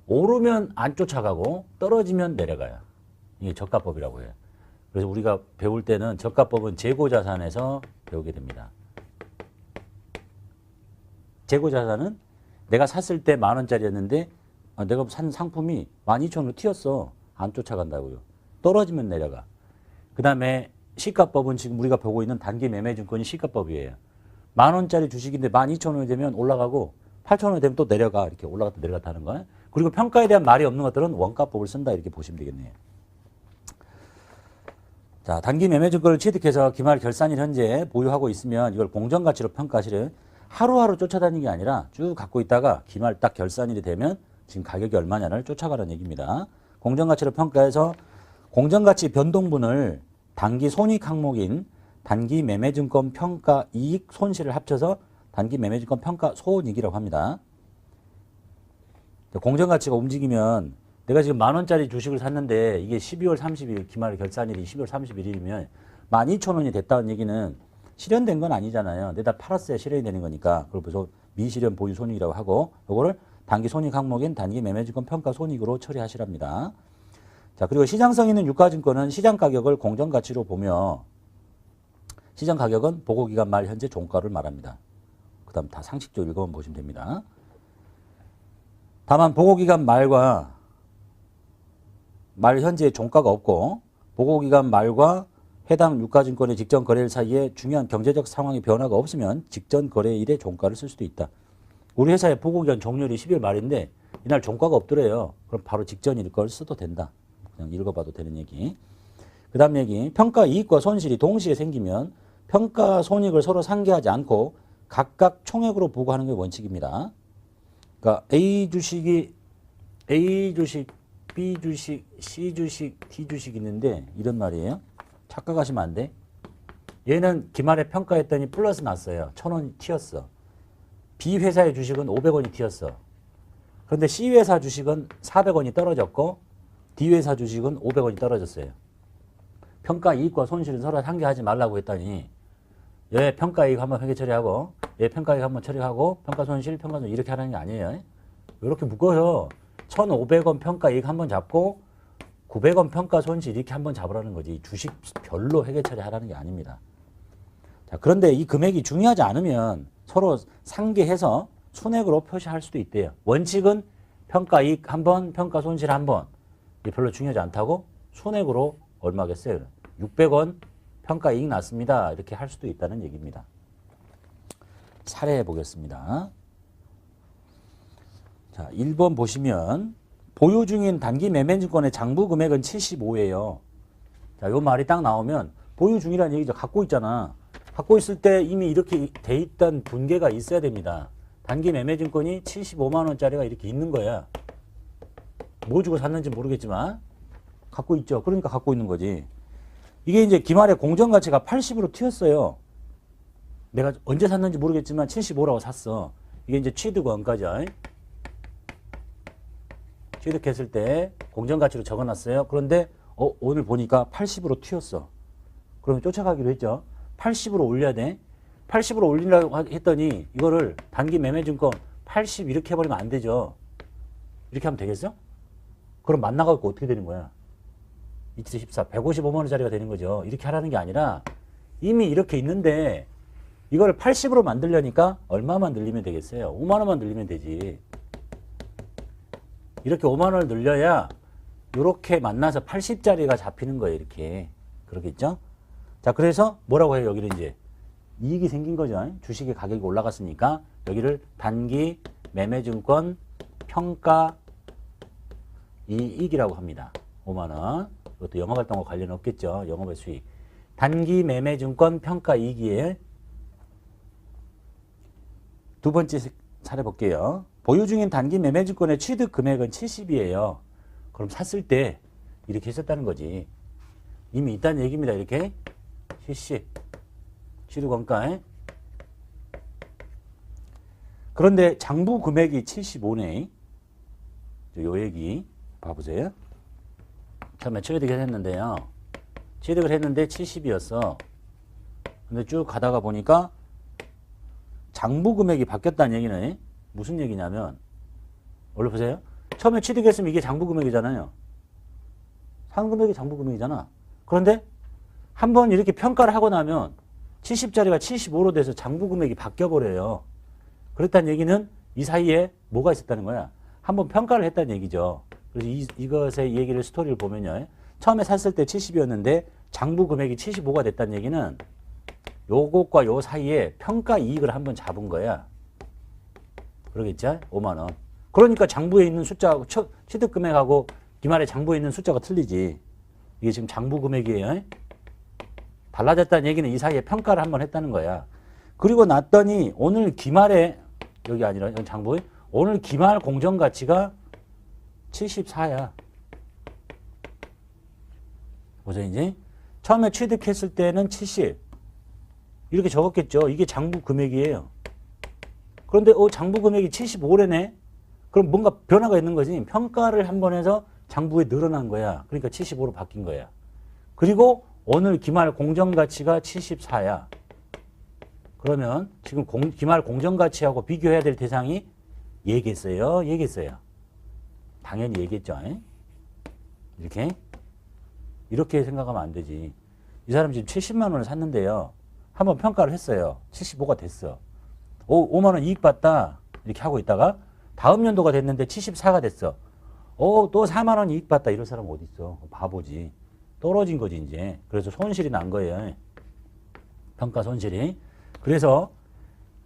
오르면 안 쫓아가고 떨어지면 내려가요. 이게 저가법이라고 해요. 그래서 우리가 배울 때는 저가법은 재고자산에서 배우게 됩니다. 재고자산은 내가 샀을 때 10,000원짜리였는데 내가 산 상품이 12,000원으로 튀었어. 안 쫓아간다고요. 떨어지면 내려가. 그 다음에 시가법은 지금 우리가 보고 있는 단기 매매증권이 시가법이에요. 10,000원짜리 주식인데 12,000원이 되면 올라가고 8,000원이 되면 또 내려가. 이렇게 올라갔다 내려갔다 하는 거예요. 그리고 평가에 대한 말이 없는 것들은 원가법을 쓴다. 이렇게 보시면 되겠네요. 자, 단기 매매증권을 취득해서 기말 결산일 현재 보유하고 있으면 이걸 공정가치로 평가하시는 하루하루 쫓아다니는 게 아니라 쭉 갖고 있다가 기말 딱 결산일이 되면 지금 가격이 얼마냐를 쫓아가라는 얘기입니다. 공정가치로 평가해서 공정가치 변동분을 단기 손익 항목인 단기 매매증권 평가 이익 손실을 합쳐서 단기 매매증권 평가 손익이라고 합니다. 공정가치가 움직이면 내가 지금 10,000원짜리 주식을 샀는데 이게 12월 30일 기말 결산일이 12월 31일이면 12,000원이 됐다는 얘기는 실현된 건 아니잖아요. 내가 팔았어야 실현이 되는 거니까. 그래서 미실현 보유 손익이라고 하고 이거를 단기 손익 항목인 단기 매매증권 평가 손익으로 처리하시랍니다. 자, 그리고 시장성 있는 유가증권은 시장 가격을 공정가치로 보며 시장 가격은 보고기간 말 현재 종가를 말합니다. 그 다음 다 상식적으로 읽어보면 보시면 됩니다. 다만 보고기간 말과 말 현재 종가가 없고 보고기간 말과 해당 유가증권의 직전 거래일 사이에 중요한 경제적 상황의 변화가 없으면 직전 거래일에 종가를 쓸 수도 있다. 우리 회사의 보고기간 종료일이 12월 말인데 이날 종가가 없더래요. 그럼 바로 직전일 걸 써도 된다. 그냥 읽어봐도 되는 얘기. 그 다음 얘기. 평가 이익과 손실이 동시에 생기면 평가 손익을 서로 상계하지 않고 각각 총액으로 보고하는 게 원칙입니다. 그러니까 A 주식이 A 주식, B 주식, C 주식, D 주식 있는데 이런 말이에요. 착각하시면 안 돼. 얘는 기말에 평가했더니 플러스 났어요. 1,000원이 튀었어. B 회사의 주식은 500원이 튀었어. 그런데 C 회사 주식은 400원이 떨어졌고 D 회사 주식은 500원이 떨어졌어요. 평가 이익과 손실은 서로 상계하지 말라고 했더니 얘 평가 이익 한번 회계 처리하고 얘 평가 이익 한번 처리하고 평가 손실, 평가 손실 이렇게 하는 게 아니에요. 이렇게 묶어서 1,500원 평가 이익 한번 잡고 900원 평가 손실 이렇게 한번 잡으라는 거지. 주식별로 회계 처리하라는 게 아닙니다. 자, 그런데 이 금액이 중요하지 않으면 서로 상계해서 순액으로 표시할 수도 있대요. 원칙은 평가 이익 한 번, 평가 손실 한 번. 이게 별로 중요하지 않다고 순액으로 얼마겠어요? 600원 평가 이익 났습니다. 이렇게 할 수도 있다는 얘기입니다. 사례해 보겠습니다. 자, 1번 보시면 보유 중인 단기 매매증권의 장부 금액은 75예요. 자, 요 말이 딱 나오면 보유 중이라는 얘기죠. 갖고 있잖아. 갖고 있을 때 이미 이렇게 돼 있던 분계가 있어야 됩니다. 단기 매매증권이 75만 원짜리가 이렇게 있는 거야. 뭐 주고 샀는지 모르겠지만 갖고 있죠. 그러니까 갖고 있는 거지. 이게 이제 기말에 공정가치가 80으로 튀었어요. 내가 언제 샀는지 모르겠지만 75라고 샀어. 이게 이제 취득원가죠. 취득했을 때 공정가치로 적어놨어요. 그런데 오늘 보니까 80으로 튀었어. 그러면 쫓아가기로 했죠. 80으로 올려야 돼. 80으로 올리려고 했더니 이거를 단기 매매증권 80 이렇게 해버리면 안 되죠. 이렇게 하면 되겠어? 그럼 만나갖고 어떻게 되는 거야? 2-14, 155만 원짜리가 되는 거죠. 이렇게 하라는 게 아니라 이미 이렇게 있는데 이걸 80으로 만들려니까 얼마만 늘리면 되겠어요? 5만 원만 늘리면 되지. 이렇게 5만 원을 늘려야 이렇게 만나서 80짜리가 잡히는 거예요. 이렇게. 그러겠죠? 자, 그래서 뭐라고 해요? 여기는 이제 이익이 생긴 거죠. 주식의 가격이 올라갔으니까 여기를 단기 매매증권 평가 이익이라고 합니다. 5만 원. 이것도 영업활동과 관련 없겠죠. 영업의 수익. 단기 매매증권 평가 이익이에요. 두 번째 사례 볼게요. 보유 중인 단기 매매증권의 취득 금액은 70이에요. 그럼 샀을 때 이렇게 했었다는 거지. 이미 있다는 얘기입니다. 이렇게. CC. 취득원가. 그런데 장부 금액이 75네. 요 얘기 봐보세요. 처음에 취득을 했는데요. 취득을 했는데 70이었어. 근데 쭉 가다가 보니까 장부 금액이 바뀌었다는 얘기는 무슨 얘기냐면, 원래 보세요. 처음에 취득했으면 이게 장부 금액이잖아요. 산 금액이 장부 금액이잖아. 그런데 한번 이렇게 평가를 하고 나면 70짜리가 75로 돼서 장부 금액이 바뀌어버려요. 그랬다는 얘기는 이 사이에 뭐가 있었다는 거야? 한번 평가를 했다는 얘기죠. 그래서 이것의 얘기를 스토리를 보면요. 처음에 샀을 때 70이었는데 장부 금액이 75가 됐다는 얘기는 요것과 요 사이에 평가 이익을 한번 잡은 거야. 그러겠죠? 5만 원. 그러니까 장부에 있는 숫자하고 취득 금액하고 기말에 장부에 있는 숫자가 틀리지. 이게 지금 장부 금액이에요. 달라졌다는 얘기는 이 사이에 평가를 한번 했다는 거야. 그리고 났더니 오늘 기말에 여기 아니라 여기 장부에 오늘 기말 공정 가치가 74야. 보세요, 이제. 처음에 취득했을 때는 70. 이렇게 적었겠죠. 이게 장부 금액이에요. 그런데 장부 금액이 75래네. 그럼 뭔가 변화가 있는 거지. 평가를 한번 해서 장부에 늘어난 거야. 그러니까 75로 바뀐 거야. 그리고 오늘 기말 공정가치가 74야. 그러면 지금 기말 공정가치하고 비교해야 될 대상이 얘겠어요? 얘겠어요? 당연히 얘겠죠. 이렇게 생각하면 안 되지. 이 사람 지금 70만 원을 샀는데요. 한번 평가를 했어요. 75가 됐어. 5만 원 이익 봤다. 이렇게 하고 있다가 다음 연도가 됐는데 74가 됐어. 또 4만 원 이익 봤다. 이런 사람 어디 있어? 바보지. 떨어진 거지 이제. 그래서 손실이 난 거예요. 평가 손실이. 그래서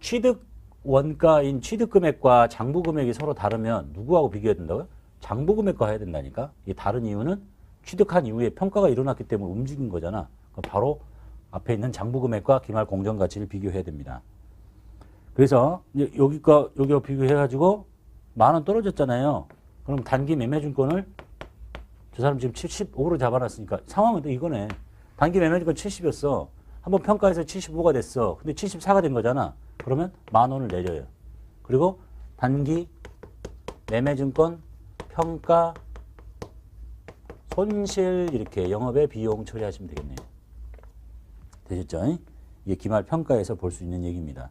취득 원가인 취득 금액과 장부 금액이 서로 다르면 누구하고 비교해야 된다고요? 장부 금액과 해야 된다니까. 이 다른 이유는 취득한 이후에 평가가 일어났기 때문에 움직인 거잖아. 바로 앞에 있는 장부 금액과 기말 공정 가치를 비교해야 됩니다. 그래서 여기와 비교해가지고 10,000원 떨어졌잖아요. 그럼 단기 매매증권을 저 사람 지금 75로 잡아놨으니까 상황은 이거네. 단기 매매증권 70이었어. 한번 평가해서 75가 됐어. 근데 74가 된 거잖아. 그러면 10,000원을 내려요. 그리고 단기 매매증권 평가 손실 이렇게 영업의 비용 처리하시면 되겠네요. 되셨죠? 이게 기말 평가에서 볼 수 있는 얘기입니다.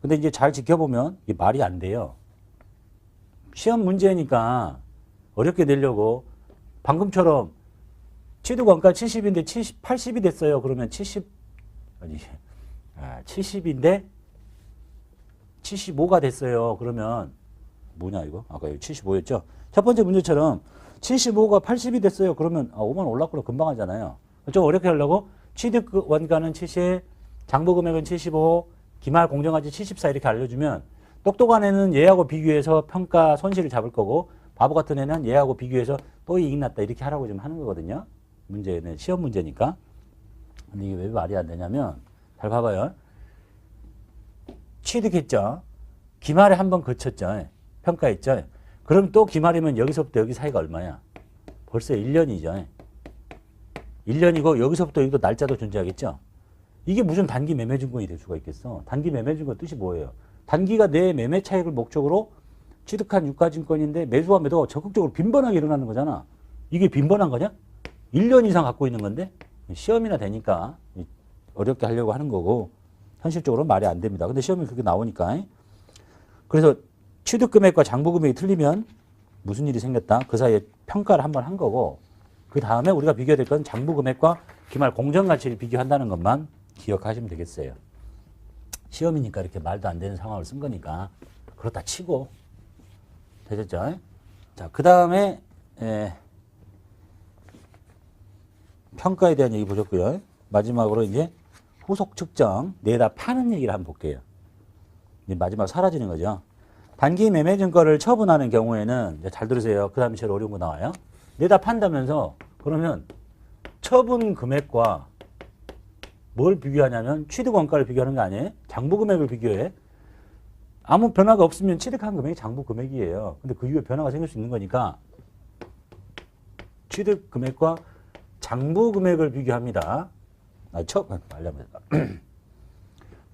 근데 이제 잘 지켜보면 이게 말이 안 돼요. 시험 문제니까 어렵게 내려고 방금처럼 취득 원가 70인데 80이 됐어요. 그러면 70인데 75가 됐어요. 그러면 뭐냐 이거? 아까 여기 75였죠? 첫 번째 문제처럼 75가 80이 됐어요. 그러면 5만 원 올랐구나. 금방 하잖아요. 좀 어렵게 하려고 취득 원가는 70, 장부 금액은 75, 기말 공정가치 74 이렇게 알려주면 똑똑한 애는 얘하고 비교해서 평가 손실을 잡을 거고 바보 같은 애는 얘하고 비교해서 또 이익 났다 이렇게 하라고 좀 하는 거거든요. 문제는 시험 문제니까. 근데 이게 왜 말이 안 되냐면 잘 봐봐요. 취득했죠. 기말에 한번 거쳤죠. 평가했죠. 그럼 또 기말이면 여기서부터 여기 사이가 얼마야? 벌써 1년이죠. 1년이고 여기서부터 여기도 날짜도 존재하겠죠. 이게 무슨 단기 매매증권이 될 수가 있겠어. 단기 매매증권 뜻이 뭐예요? 단기가 내 매매 차익을 목적으로 취득한 유가증권인데 매수와 매도가 적극적으로 빈번하게 일어나는 거잖아. 이게 빈번한 거냐? 1년 이상 갖고 있는 건데 시험이나 되니까 어렵게 하려고 하는 거고 현실적으로 말이 안 됩니다. 근데 시험이 그렇게 나오니까. 그래서 취득금액과 장부금액이 틀리면 무슨 일이 생겼다? 그 사이에 평가를 한번 한 거고 그 다음에 우리가 비교해야 될 건 장부금액과 기말 공정가치를 비교한다는 것만 기억하시면 되겠어요. 시험이니까 이렇게 말도 안 되는 상황을 쓴 거니까 그렇다 치고 되셨죠? 자, 그 다음에 평가에 대한 얘기 보셨고요. 마지막으로 이제 후속 측정 내다 파는 얘기를 한번 볼게요. 이제 마지막 사라지는 거죠. 단기 매매 증권을 처분하는 경우에는 잘 들으세요. 그 다음에 제일 어려운 거 나와요. 내다 판다면서 그러면 처분 금액과 뭘 비교하냐면 취득 원가를 비교하는 거 아니에요? 장부 금액을 비교해. 아무 변화가 없으면 취득한 금액이 장부 금액이에요. 근데 그 이후에 변화가 생길 수 있는 거니까 취득 금액과 장부 금액을 비교합니다.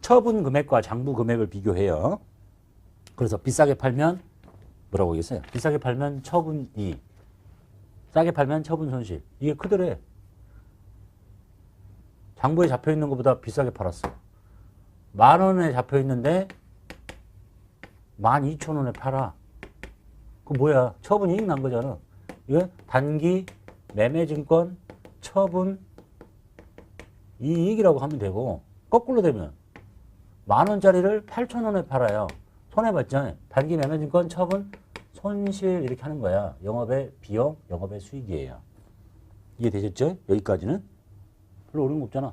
처분 금액과 장부 금액을 비교해요. 그래서 비싸게 팔면 뭐라고 하겠어요? 비싸게 팔면 처분 이익, 싸게 팔면 처분 손실. 이게 크더래. 장부에 잡혀있는 것보다 비싸게 팔았어. 10,000원에 잡혀있는데 12,000원에 팔아. 그 뭐야? 처분 이익 난 거잖아. 이거 단기 매매증권 처분 이익이라고 하면 되고 거꾸로 되면 10,000원짜리를 8,000원에 팔아요. 손해봤죠? 단기 매매증권 처분 손실 이렇게 하는 거야. 영업의 비용, 영업의 수익이에요. 이해되셨죠? 여기까지는? 별로 어려운 거 없잖아.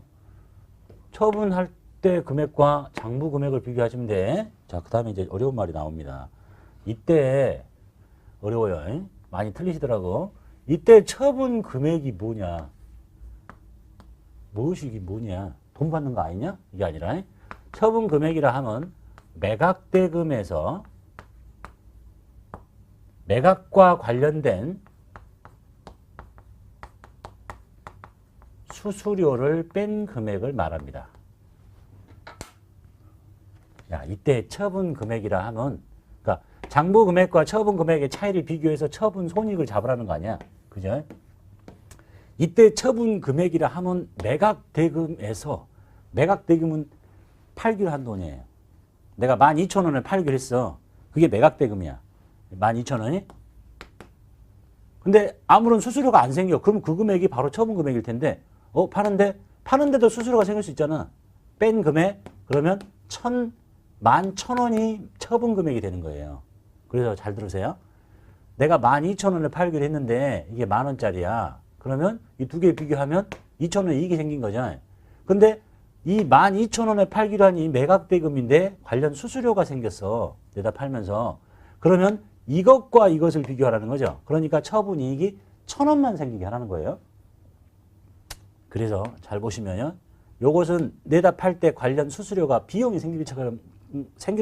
처분할 때 금액과 장부 금액을 비교하시면 돼. 자, 그 다음에 이제 어려운 말이 나옵니다. 이때 어려워요. 많이 틀리시더라고. 이때 처분 금액이 뭐냐? 무엇이 뭐냐? 돈 받는 거 아니냐? 이게 아니라 처분 금액이라 하면 매각대금에서 매각과 관련된 수수료를 뺀 금액을 말합니다. 야, 이때 처분 금액이라 하면, 그러니까 장부 금액과 처분 금액의 차이를 비교해서 처분 손익을 잡으라는 거 아니야? 그죠? 이때 처분 금액이라 하면 매각대금에서, 매각대금은 팔기로 한 돈이에요. 내가 12,000원을 팔기로 했어. 그게 매각대금이야. 12,000원이? 근데 아무런 수수료가 안 생겨. 그럼 그 금액이 바로 처분 금액일 텐데, 파는데도 수수료가 생길 수 있잖아. 뺀 금액, 그러면 11,000원이 처분 금액이 되는 거예요. 그래서 잘 들으세요. 내가 12,000원을 팔기로 했는데 이게 10,000원짜리야. 그러면 이 두 개 비교하면 2,000원 이익이 생긴 거죠. 근데 이 12,000원에 팔기로 한 이 매각대금인데 관련 수수료가 생겼어. 내다 팔면서. 그러면 이것과 이것을 비교하라는 거죠. 그러니까 처분 이익이 1,000원만 생기게 하라는 거예요. 그래서 잘 보시면요. 요것은 내다 팔 때 관련 수수료가 비용이 생길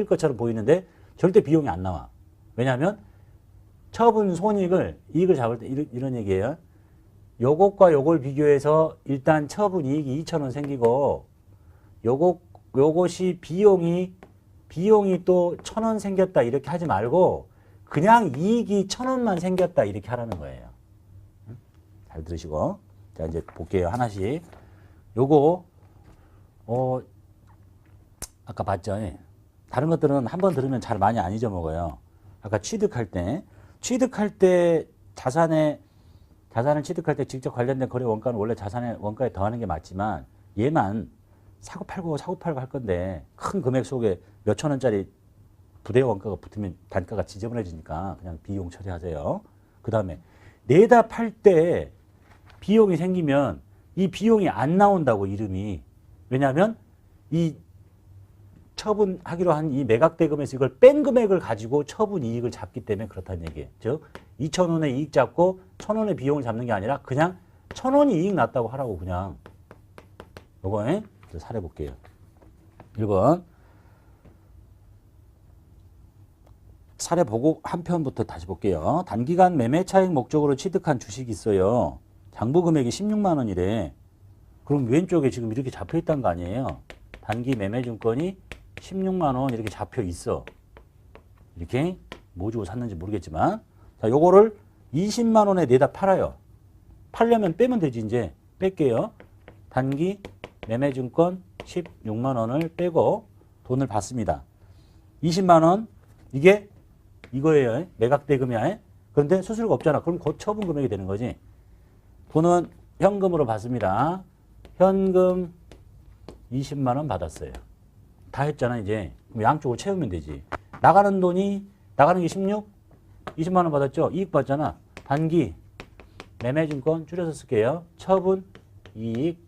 것처럼 보이는데 절대 비용이 안 나와. 왜냐하면 처분 손익을, 이익을 잡을 때 이런 얘기예요. 요것과 요걸 비교해서 일단 처분 이익이 2,000원 생기고 요것이 비용이 또 1,000원 생겼다 이렇게 하지 말고 그냥 이익이 1,000원만 생겼다 이렇게 하라는 거예요. 잘 들으시고. 자, 이제 볼게요. 하나씩. 요거, 아까 봤죠? 다른 것들은 한 번 들으면 잘 많이 안 잊어먹어요. 아까 취득할 때 자산을 취득할 때 직접 관련된 거래 원가는 원래 자산의 원가에 더하는 게 맞지만 얘만 사고 팔고 할 건데 큰 금액 속에 몇천 원짜리 부대 원가가 붙으면 단가가 지저분해지니까 그냥 비용 처리하세요. 그 다음에 내다 팔 때 비용이 생기면 이 비용이 안 나온다고 이름이. 왜냐하면 이 처분하기로 한 이 매각대금에서 이걸 뺀 금액을 가지고 처분 이익을 잡기 때문에 그렇다는 얘기예요. 즉 2,000원의 이익 잡고 1,000원의 비용을 잡는 게 아니라 그냥 1,000원이 이익 났다고 하라고 그냥. 요거 사례 볼게요. 1번 사례 보고 한 편부터 다시 볼게요. 단기간 매매 차익 목적으로 취득한 주식이 있어요. 장부 금액이 16만 원이래. 그럼 왼쪽에 지금 이렇게 잡혀 있다는 거 아니에요? 단기 매매 증권이 16만 원 이렇게 잡혀 있어. 이렇게 뭐 주고 샀는지 모르겠지만. 자, 요거를 20만 원에 내다 팔아요. 팔려면 빼면 되지, 이제. 뺄게요. 단기 매매 증권 16만 원을 빼고 돈을 받습니다. 20만 원, 이게 이거예요. 매각대금이야. 그런데 수수료가 없잖아. 그럼 곧 처분 금액이 되는 거지. 돈은 현금으로 받습니다. 현금 20만 원 받았어요. 다 했잖아, 이제. 그럼 양쪽으로 채우면 되지. 나가는 게 16? 20만 원 받았죠? 이익 받잖아. 단기 매매증권 줄여서 쓸게요. 처분 이익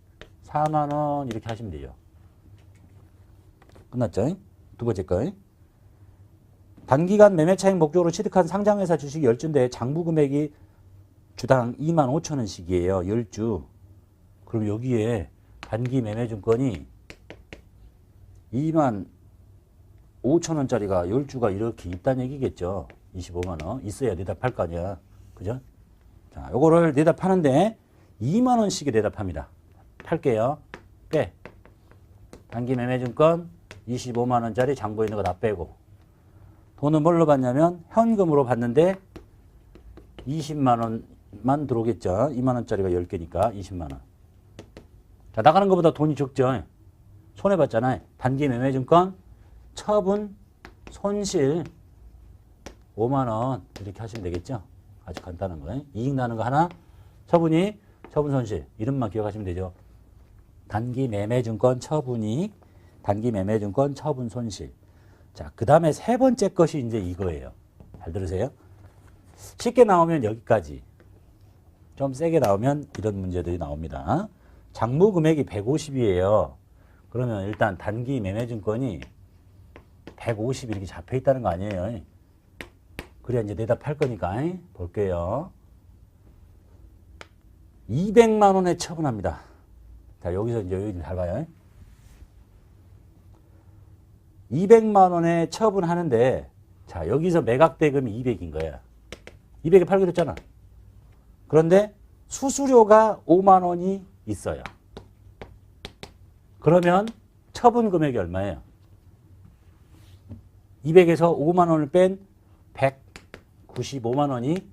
4만 원 이렇게 하시면 돼요. 끝났죠? 두 번째 거. 단기간 매매 차익 목적으로 취득한 상장회사 주식이 10주인데 장부 금액이 주당 2만 5천 원씩이에요. 10주. 그럼 여기에 단기 매매증권이 2만 5천 원짜리가 10주가 이렇게 있다는 얘기겠죠. 25만 원. 있어야 내다 팔 거 아니야. 그죠? 자, 요거를 내다 파는데 2만 원씩에 내다 팝니다. 팔게요. 빼. 단기 매매증권 25만 원짜리 장부에 있는 거 다 빼고. 돈은 뭘로 받냐면 현금으로 받는데 20만 원만 들어오겠죠. 2만 원짜리가 10개니까 20만 원. 자, 나가는 것보다 돈이 적죠. 손해봤잖아요. 단기 매매증권 처분 손실 5만 원 이렇게 하시면 되겠죠. 아주 간단한 거예요. 이익 나는 거 하나, 처분이익, 처분 손실. 이름만 기억하시면 되죠. 단기 매매증권 처분이익, 단기 매매증권 처분 손실. 자, 그 다음에 세 번째 것이 이제 이거예요. 잘 들으세요. 쉽게 나오면 여기까지. 좀 세게 나오면 이런 문제들이 나옵니다. 장부 금액이 150이에요. 그러면 일단 단기 매매증권이 150 이렇게 잡혀 있다는 거 아니에요. 그래야 이제 내다 팔 거니까 볼게요. 200만 원에 처분합니다. 자, 여기서 이제 여기 잘 봐요. 200만 원에 처분하는데, 자, 여기서 매각 대금이 200인 거야. 200에 팔기로 했잖아. 그런데 수수료가 5만 원이 있어요. 그러면 처분 금액이 얼마예요? 200에서 5만 원을 뺀 195만 원이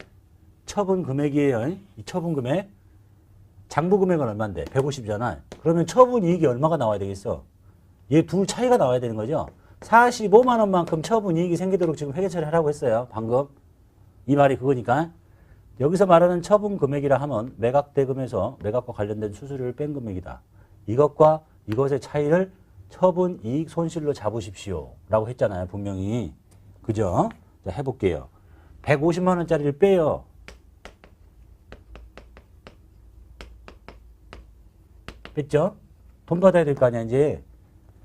처분 금액이에요. 이 처분 금액. 장부 금액은 얼마인데? 150이잖아. 그러면 처분 이익이 얼마가 나와야 되겠어? 얘 둘 차이가 나와야 되는 거죠. 45만 원만큼 처분 이익이 생기도록 지금 회계 처리하라고 했어요. 방금. 이 말이 그거니까. 여기서 말하는 처분 금액이라 하면 매각 대금에서 매각과 관련된 수수료를 뺀 금액이다. 이것과 이것의 차이를 처분 이익 손실로 잡으십시오. 라고 했잖아요. 분명히. 그죠? 자, 해볼게요. 150만 원짜리를 빼요. 뺐죠? 돈 받아야 될 거 아니야, 이제.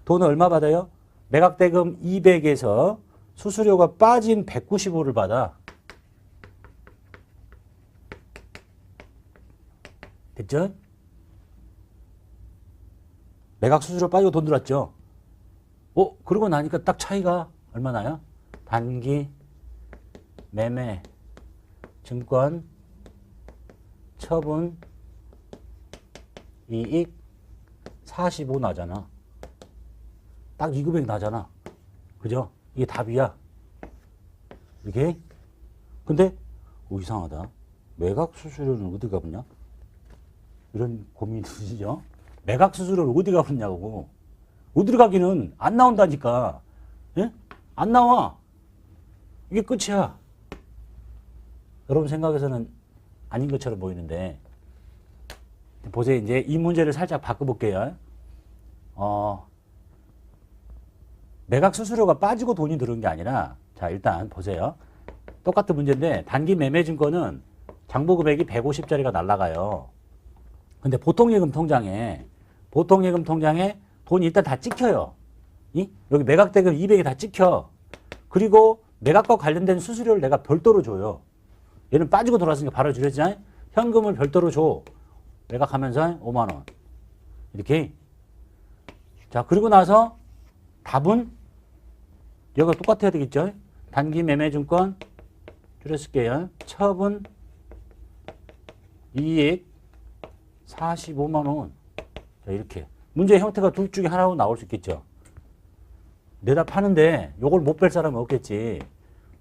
돈은 얼마 받아요? 매각대금 200에서 수수료가 빠진 195를 받아. 됐죠? 매각 수수료 빠지고 돈 들어왔죠? 그러고 나니까 딱 차이가 얼마 나요? 단기 매매 증권 처분 이익 45 나잖아. 딱 이 금액 나잖아. 그죠? 이게 답이야. 이렇게. 근데 이상하다. 매각 수수료는 어디 가보냐? 이런 고민이 드시죠? 매각 수수료를 어디 가보냐고. 어디 가기는 안 나온다니까. 예? 안 나와. 이게 끝이야. 여러분 생각에서는 아닌 것처럼 보이는데 보세요. 이제 이 문제를 살짝 바꿔볼게요. 매각 수수료가 빠지고 돈이 들어온 게 아니라, 자, 일단 보세요. 똑같은 문제인데, 단기 매매 증권은 장부 금액이 150짜리가 날라가요. 근데 보통예금 통장에 돈이 일단 다 찍혀요. 여기 매각대금 200이 다 찍혀. 그리고 매각과 관련된 수수료를 내가 별도로 줘요. 얘는 빠지고 돌아왔으니까 바로 주려잖아요. 현금을 별도로 줘. 매각하면서 5만 원. 이렇게. 자, 그리고 나서 답은 여기가 똑같아야 되겠죠. 단기 매매증권 줄여쓸게요. 처분 이익 45만 원. 자, 이렇게. 문제의 형태가 둘 중에 하나로 나올 수 있겠죠. 내다 파는데 요걸 못 뺄 사람은 없겠지.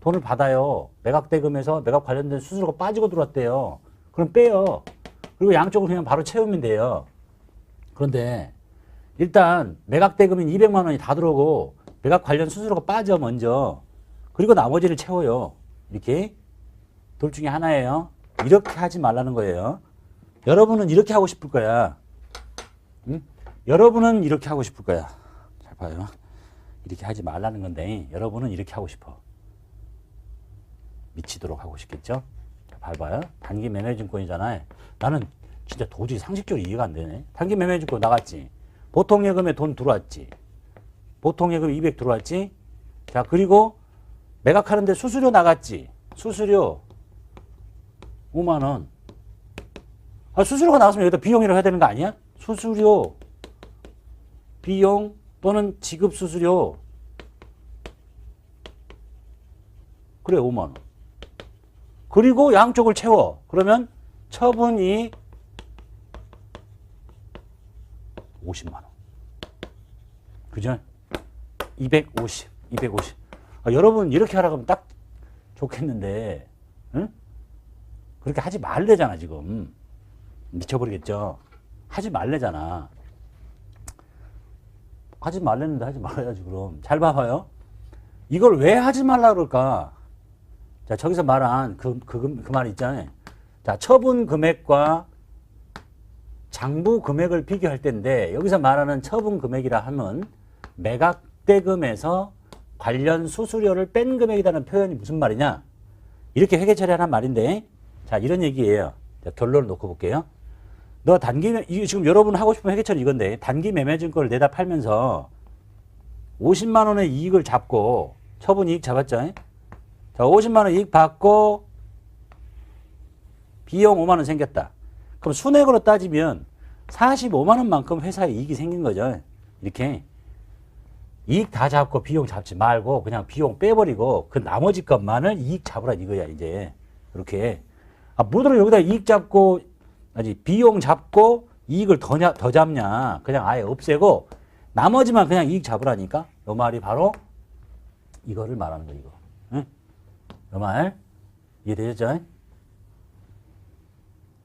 돈을 받아요. 매각대금에서 매각 관련된 수수료가 빠지고 들어왔대요. 그럼 빼요. 그리고 양쪽을 그냥 바로 채우면 돼요. 그런데 일단 매각대금인 200만 원이 다 들어오고 매각 관련 수수료가 빠져 먼저. 그리고 나머지를 채워요. 이렇게. 둘 중에 하나예요. 이렇게 하지 말라는 거예요. 여러분은 이렇게 하고 싶을 거야. 응? 여러분은 이렇게 하고 싶을 거야. 잘 봐요. 이렇게 하지 말라는 건데 여러분은 이렇게 하고 싶어. 미치도록 하고 싶겠죠? 봐봐요. 단기 매매증권이잖아요. 나는 진짜 도저히 상식적으로 이해가 안 되네. 단기 매매증권 나갔지. 보통예금에 돈 들어왔지. 보통예금 200 들어왔지. 자, 그리고 매각하는데 수수료 나갔지. 수수료 5만 원. 수수료가 나왔으면 여기다 비용이라고 해야 되는 거 아니야? 수수료, 비용 또는 지급 수수료. 그래, 5만 원. 그리고 양쪽을 채워. 그러면 처분이 50만 원. 그죠? 250. 여러분 이렇게 하라고 하면 딱 좋겠는데, 응? 그렇게 하지 말래잖아, 지금. 미쳐버리겠죠? 하지 말래잖아. 하지 말랬는데 하지 말아야지, 그럼. 잘 봐봐요. 이걸 왜 하지 말라 그럴까? 자, 저기서 말한 그 말 있잖아요. 자, 처분 금액과 장부 금액을 비교할 때인데, 여기서 말하는 처분 금액이라 하면 매각대금에서 관련 수수료를 뺀 금액이라는 표현이 무슨 말이냐? 이렇게 회계 처리하는 말인데, 자, 이런 얘기예요. 자, 결론을 놓고 볼게요. 너 이게 지금 여러분 하고 싶은 회계처리 이건데, 단기 매매증권을 내다 팔면서 50만 원의 이익을 잡고, 처분 이익 잡았죠? 자, 50만 원 이익 받고, 비용 5만 원 생겼다. 그럼 순액으로 따지면 45만 원만큼 회사에 이익이 생긴 거죠. 이렇게. 이익 다 잡고 비용 잡지 말고 그냥 비용 빼버리고 그 나머지 것만을 이익 잡으라 이거야, 이제. 이렇게. 아, 뭐더러 여기다 이익 잡고, 비용 잡고 이익을 더 잡냐. 그냥 아예 없애고 나머지만 그냥 이익 잡으라니까. 요 말이 바로 이거를 말하는 거, 이거. 응? 요 말. 이해되셨죠?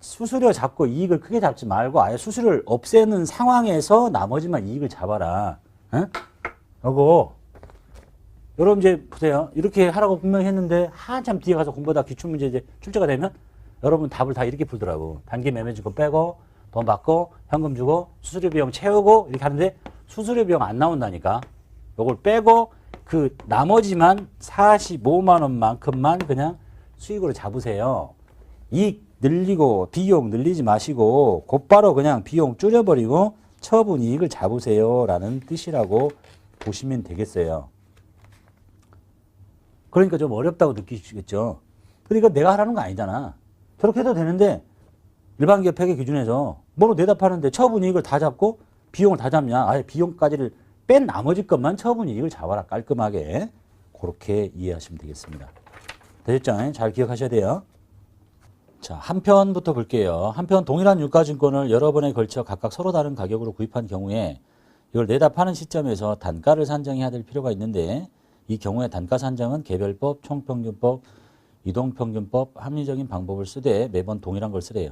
수수료 잡고 이익을 크게 잡지 말고 아예 수수료를 없애는 상황에서 나머지만 이익을 잡아라. 응? 요거. 여러분 이제 보세요. 이렇게 하라고 분명히 했는데 한참 뒤에 가서 공부하다 기출문제 이제 출제가 되면 여러분 답을 다 이렇게 풀더라고. 단기 매매증권 빼고 돈 받고 현금 주고 수수료 비용 채우고 이렇게 하는데 수수료 비용 안 나온다니까. 요걸 빼고 그 나머지만 45만 원만큼만 그냥 수익으로 잡으세요. 이익 늘리고 비용 늘리지 마시고 곧바로 그냥 비용 줄여버리고 처분 이익을 잡으세요 라는 뜻이라고 보시면 되겠어요. 그러니까 좀 어렵다고 느끼시겠죠. 그러니까 내가 하라는 거 아니잖아. 저렇게 해도 되는데 일반기업 회계 기준에서 뭐로 대답하는데 처분 이익을 다 잡고 비용을 다 잡냐. 아예 비용까지를 뺀 나머지 것만 처분 이익을 잡아라. 깔끔하게. 그렇게 이해하시면 되겠습니다. 되셨죠? 잘 기억하셔야 돼요. 자, 한 편부터 볼게요. 한편 동일한 유가증권을 여러 번에 걸쳐 각각 서로 다른 가격으로 구입한 경우에 이걸 내다 파는 시점에서 단가를 산정해야 될 필요가 있는데 이 경우에 단가 산정은 개별법, 총평균법, 이동평균법, 합리적인 방법을 쓰되 매번 동일한 걸 쓰래요.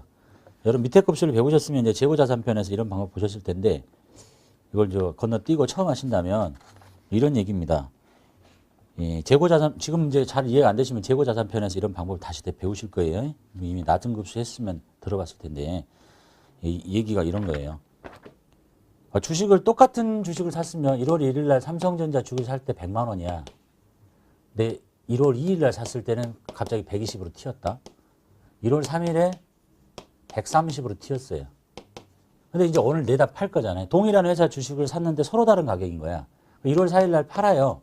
여러분 밑에 kop수를 배우셨으면 이제 재고자산편에서 이런 방법 보셨을 텐데 이걸 건너뛰고 처음 하신다면 이런 얘기입니다. 예, 재고자산, 지금 이제 잘 이해가 안 되시면 재고자산편에서 이런 방법을 다시 배우실 거예요. 이미 낮은 급수 했으면 들어봤을 텐데, 이 얘기가 이런 거예요. 주식을, 똑같은 주식을 샀으면 1월 1일 날 삼성전자 주식을 살 때 100만 원이야. 근데 1월 2일 날 샀을 때는 갑자기 120으로 튀었다. 1월 3일에 130으로 튀었어요. 근데 이제 오늘 내다 팔 거잖아요. 동일한 회사 주식을 샀는데 서로 다른 가격인 거야. 1월 4일 날 팔아요.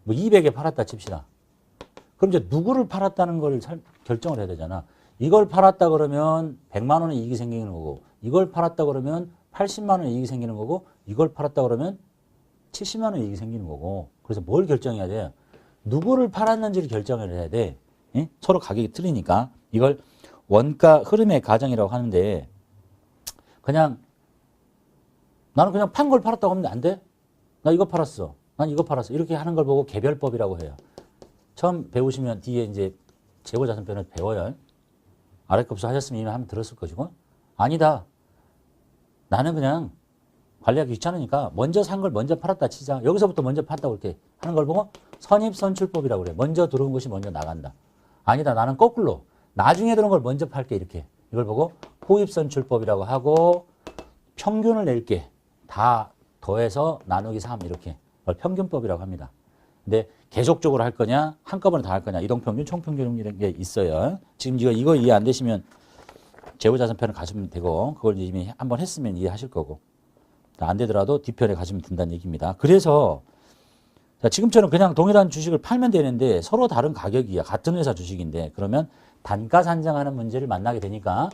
뭐 200에 팔았다 칩시다. 그럼 이제 누구를 팔았다는 걸 결정을 해야 되잖아. 이걸 팔았다 그러면 100만 원의 이익이 생기는 거고, 이걸 팔았다 그러면 80만 원의 이익이 생기는 거고, 이걸 팔았다 그러면 70만 원의 이익이 생기는 거고. 그래서 뭘 결정해야 돼요? 누구를 팔았는지를 결정을 해야 돼. 예? 서로 가격이 틀리니까. 이걸 원가 흐름의 가정이라고 하는데, 그냥 나는 그냥 판 걸 팔았다고 하면 안 돼? 나 이거 팔았어. 난 이거 팔았어. 이렇게 하는 걸 보고 개별법이라고 해요. 처음 배우시면 뒤에 이제 재고자산편을 배워요. 아랫급수 하셨으면 이미 한번 들었을 것이고. 아니다. 나는 그냥 관리하기 귀찮으니까 먼저 산 걸 먼저 팔았다 치자. 여기서부터 먼저 팔았다고 이렇게 하는 걸 보고 선입선출법이라고 그래. 먼저 들어온 것이 먼저 나간다. 아니다. 나는 거꾸로 나중에 들어온 걸 먼저 팔게 이렇게. 이걸 보고 후입선출법이라고 하고 평균을 낼게. 다 더해서 나누기 3 이렇게. 평균법이라고 합니다. 근데 계속적으로 할 거냐, 한꺼번에 다 할 거냐, 이동평균, 총평균 이런 게 있어요. 지금 이거 이해 안 되시면 재고자산편을 가시면 되고, 그걸 이미 한번 했으면 이해하실 거고, 안 되더라도 뒷편에 가시면 된다는 얘기입니다. 그래서 자, 지금처럼 그냥 동일한 주식을 팔면 되는데 서로 다른 가격이야. 같은 회사 주식인데 그러면 단가 산정하는 문제를 만나게 되니까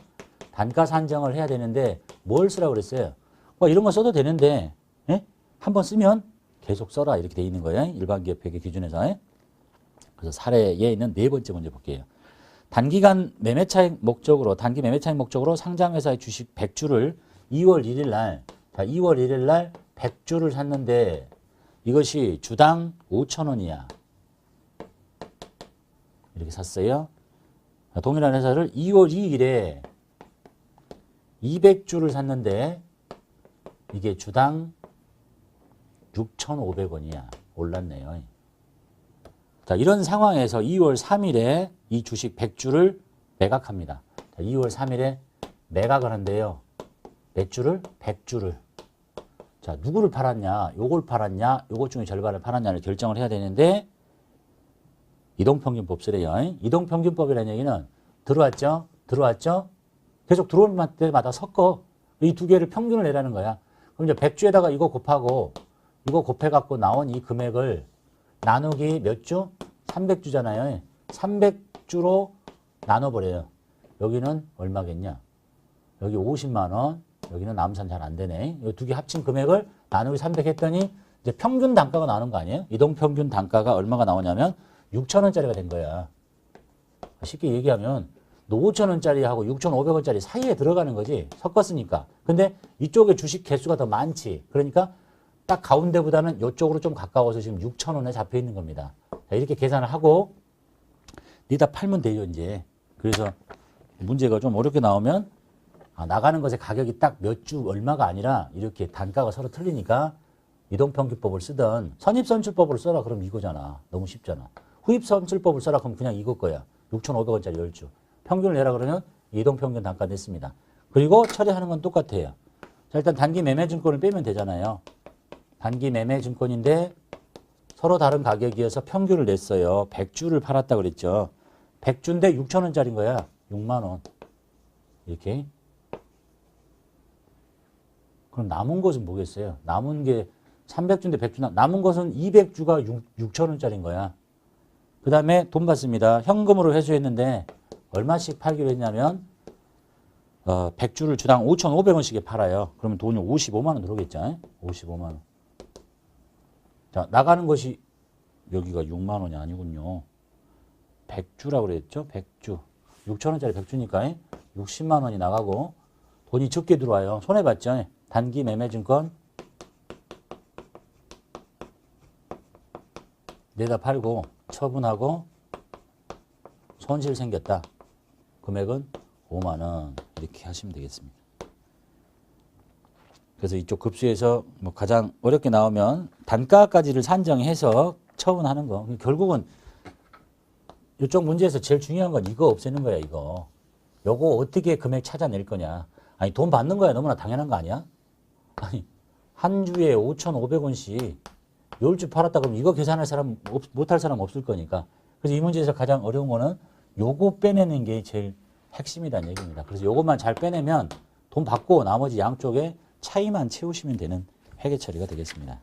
단가 산정을 해야 되는데 뭘 쓰라고 그랬어요? 이런 거 써도 되는데 한번 쓰면 계속 써라 이렇게 돼 있는 거예요. 일반기업 회계 기준에서. 그래서 사례에 있는 네 번째 문제 볼게요. 단기간 매매차익 목적으로 단기 매매차익 목적으로 상장회사의 주식 100주를 2월 1일 날 100주를 샀는데 이것이 주당 5,000원이야. 이렇게 샀어요. 동일한 회사를 2월 2일에 200주를 샀는데 이게 주당 6,500원이야. 올랐네요. 자, 이런 상황에서 2월 3일에 이 주식 100주를 매각합니다. 자, 2월 3일에 매각을 한대요. 몇 주를? 100주를. 자, 누구를 팔았냐? 요걸 팔았냐? 요것 중에 절반을 팔았냐를 결정을 해야 되는데 이동평균법 쓰래요. 이동평균법이라는 얘기는 들어왔죠? 들어왔죠? 계속 들어올 때마다 섞어. 이 두 개를 평균을 내라는 거야. 그럼 이제 100주에다가 이거 곱하고 이거 곱해갖고 나온 이 금액을 나누기 몇 주? 300주잖아요. 300주로 나눠버려요. 여기는 얼마겠냐? 여기 50만 원, 여기는 암산 잘 안 되네. 이 두 개 합친 금액을 나누기 300 했더니 이제 평균 단가가 나오는 거 아니에요? 이동평균 단가가 얼마가 나오냐면 6,000원짜리가 된 거야. 쉽게 얘기하면 너 5,000원짜리하고 6,500원짜리 사이에 들어가는 거지. 섞었으니까. 근데 이쪽에 주식 개수가 더 많지. 그러니까 딱 가운데보다는 이쪽으로 좀 가까워서 지금 6,000원에 잡혀 있는 겁니다. 자, 이렇게 계산을 하고 니다 팔면 돼요, 이제. 그래서 문제가 좀 어렵게 나오면 나가는 것의 가격이 딱 몇 주 얼마가 아니라 이렇게 단가가 서로 틀리니까 이동평균법을 쓰던 선입선출법으로 써라 그럼 이거잖아. 너무 쉽잖아. 후입선출법을 써라 그럼 그냥 이거 거야. 6,500원짜리 10주. 평균을 내라 그러면 이동평균 단가 냈습니다. 그리고 처리하는 건 똑같아요. 자, 일단 단기 매매증권을 빼면 되잖아요. 단기 매매증권인데 서로 다른 가격이어서 평균을 냈어요. 100주를 팔았다 그랬죠. 100주인데 6,000원짜리인 거야. 6만 원. 이렇게. 그럼 남은 것은 뭐겠어요? 남은 게 300주인데 100주 남은 것은 200주가 6,000원짜리인 거야. 그 다음에 돈 받습니다. 현금으로 회수했는데 얼마씩 팔기로 했냐면 100주를 주당 5,500원씩에 팔아요. 그러면 돈이 55만 원 들어오겠죠. 55만 원. 자, 나가는 것이 여기가 6만 원이 아니군요. 100주라고 그랬죠? 100주. 6,000원짜리 100주니까 60만 원이 나가고 돈이 적게 들어와요. 손해봤죠? 단기 매매증권 내다 팔고 처분하고 손실 생겼다. 금액은 5만 원 이렇게 하시면 되겠습니다. 그래서 이쪽 급수에서 뭐 가장 어렵게 나오면 단가까지를 산정해서 처분하는 거. 결국은 이쪽 문제에서 제일 중요한 건 이거 없애는 거야, 이거. 요거 어떻게 금액 찾아낼 거냐. 아니, 돈 받는 거야 너무나 당연한 거 아니야? 아니, 한 주에 5,500원씩 10주 팔았다 그러면 이거 계산할 사람, 못할 사람 없을 거니까. 그래서 이 문제에서 가장 어려운 거는 요거 빼내는 게 제일 핵심이라는 얘기입니다. 그래서 요것만 잘 빼내면 돈 받고 나머지 양쪽에 차이만 채우시면 되는 회계 처리가 되겠습니다.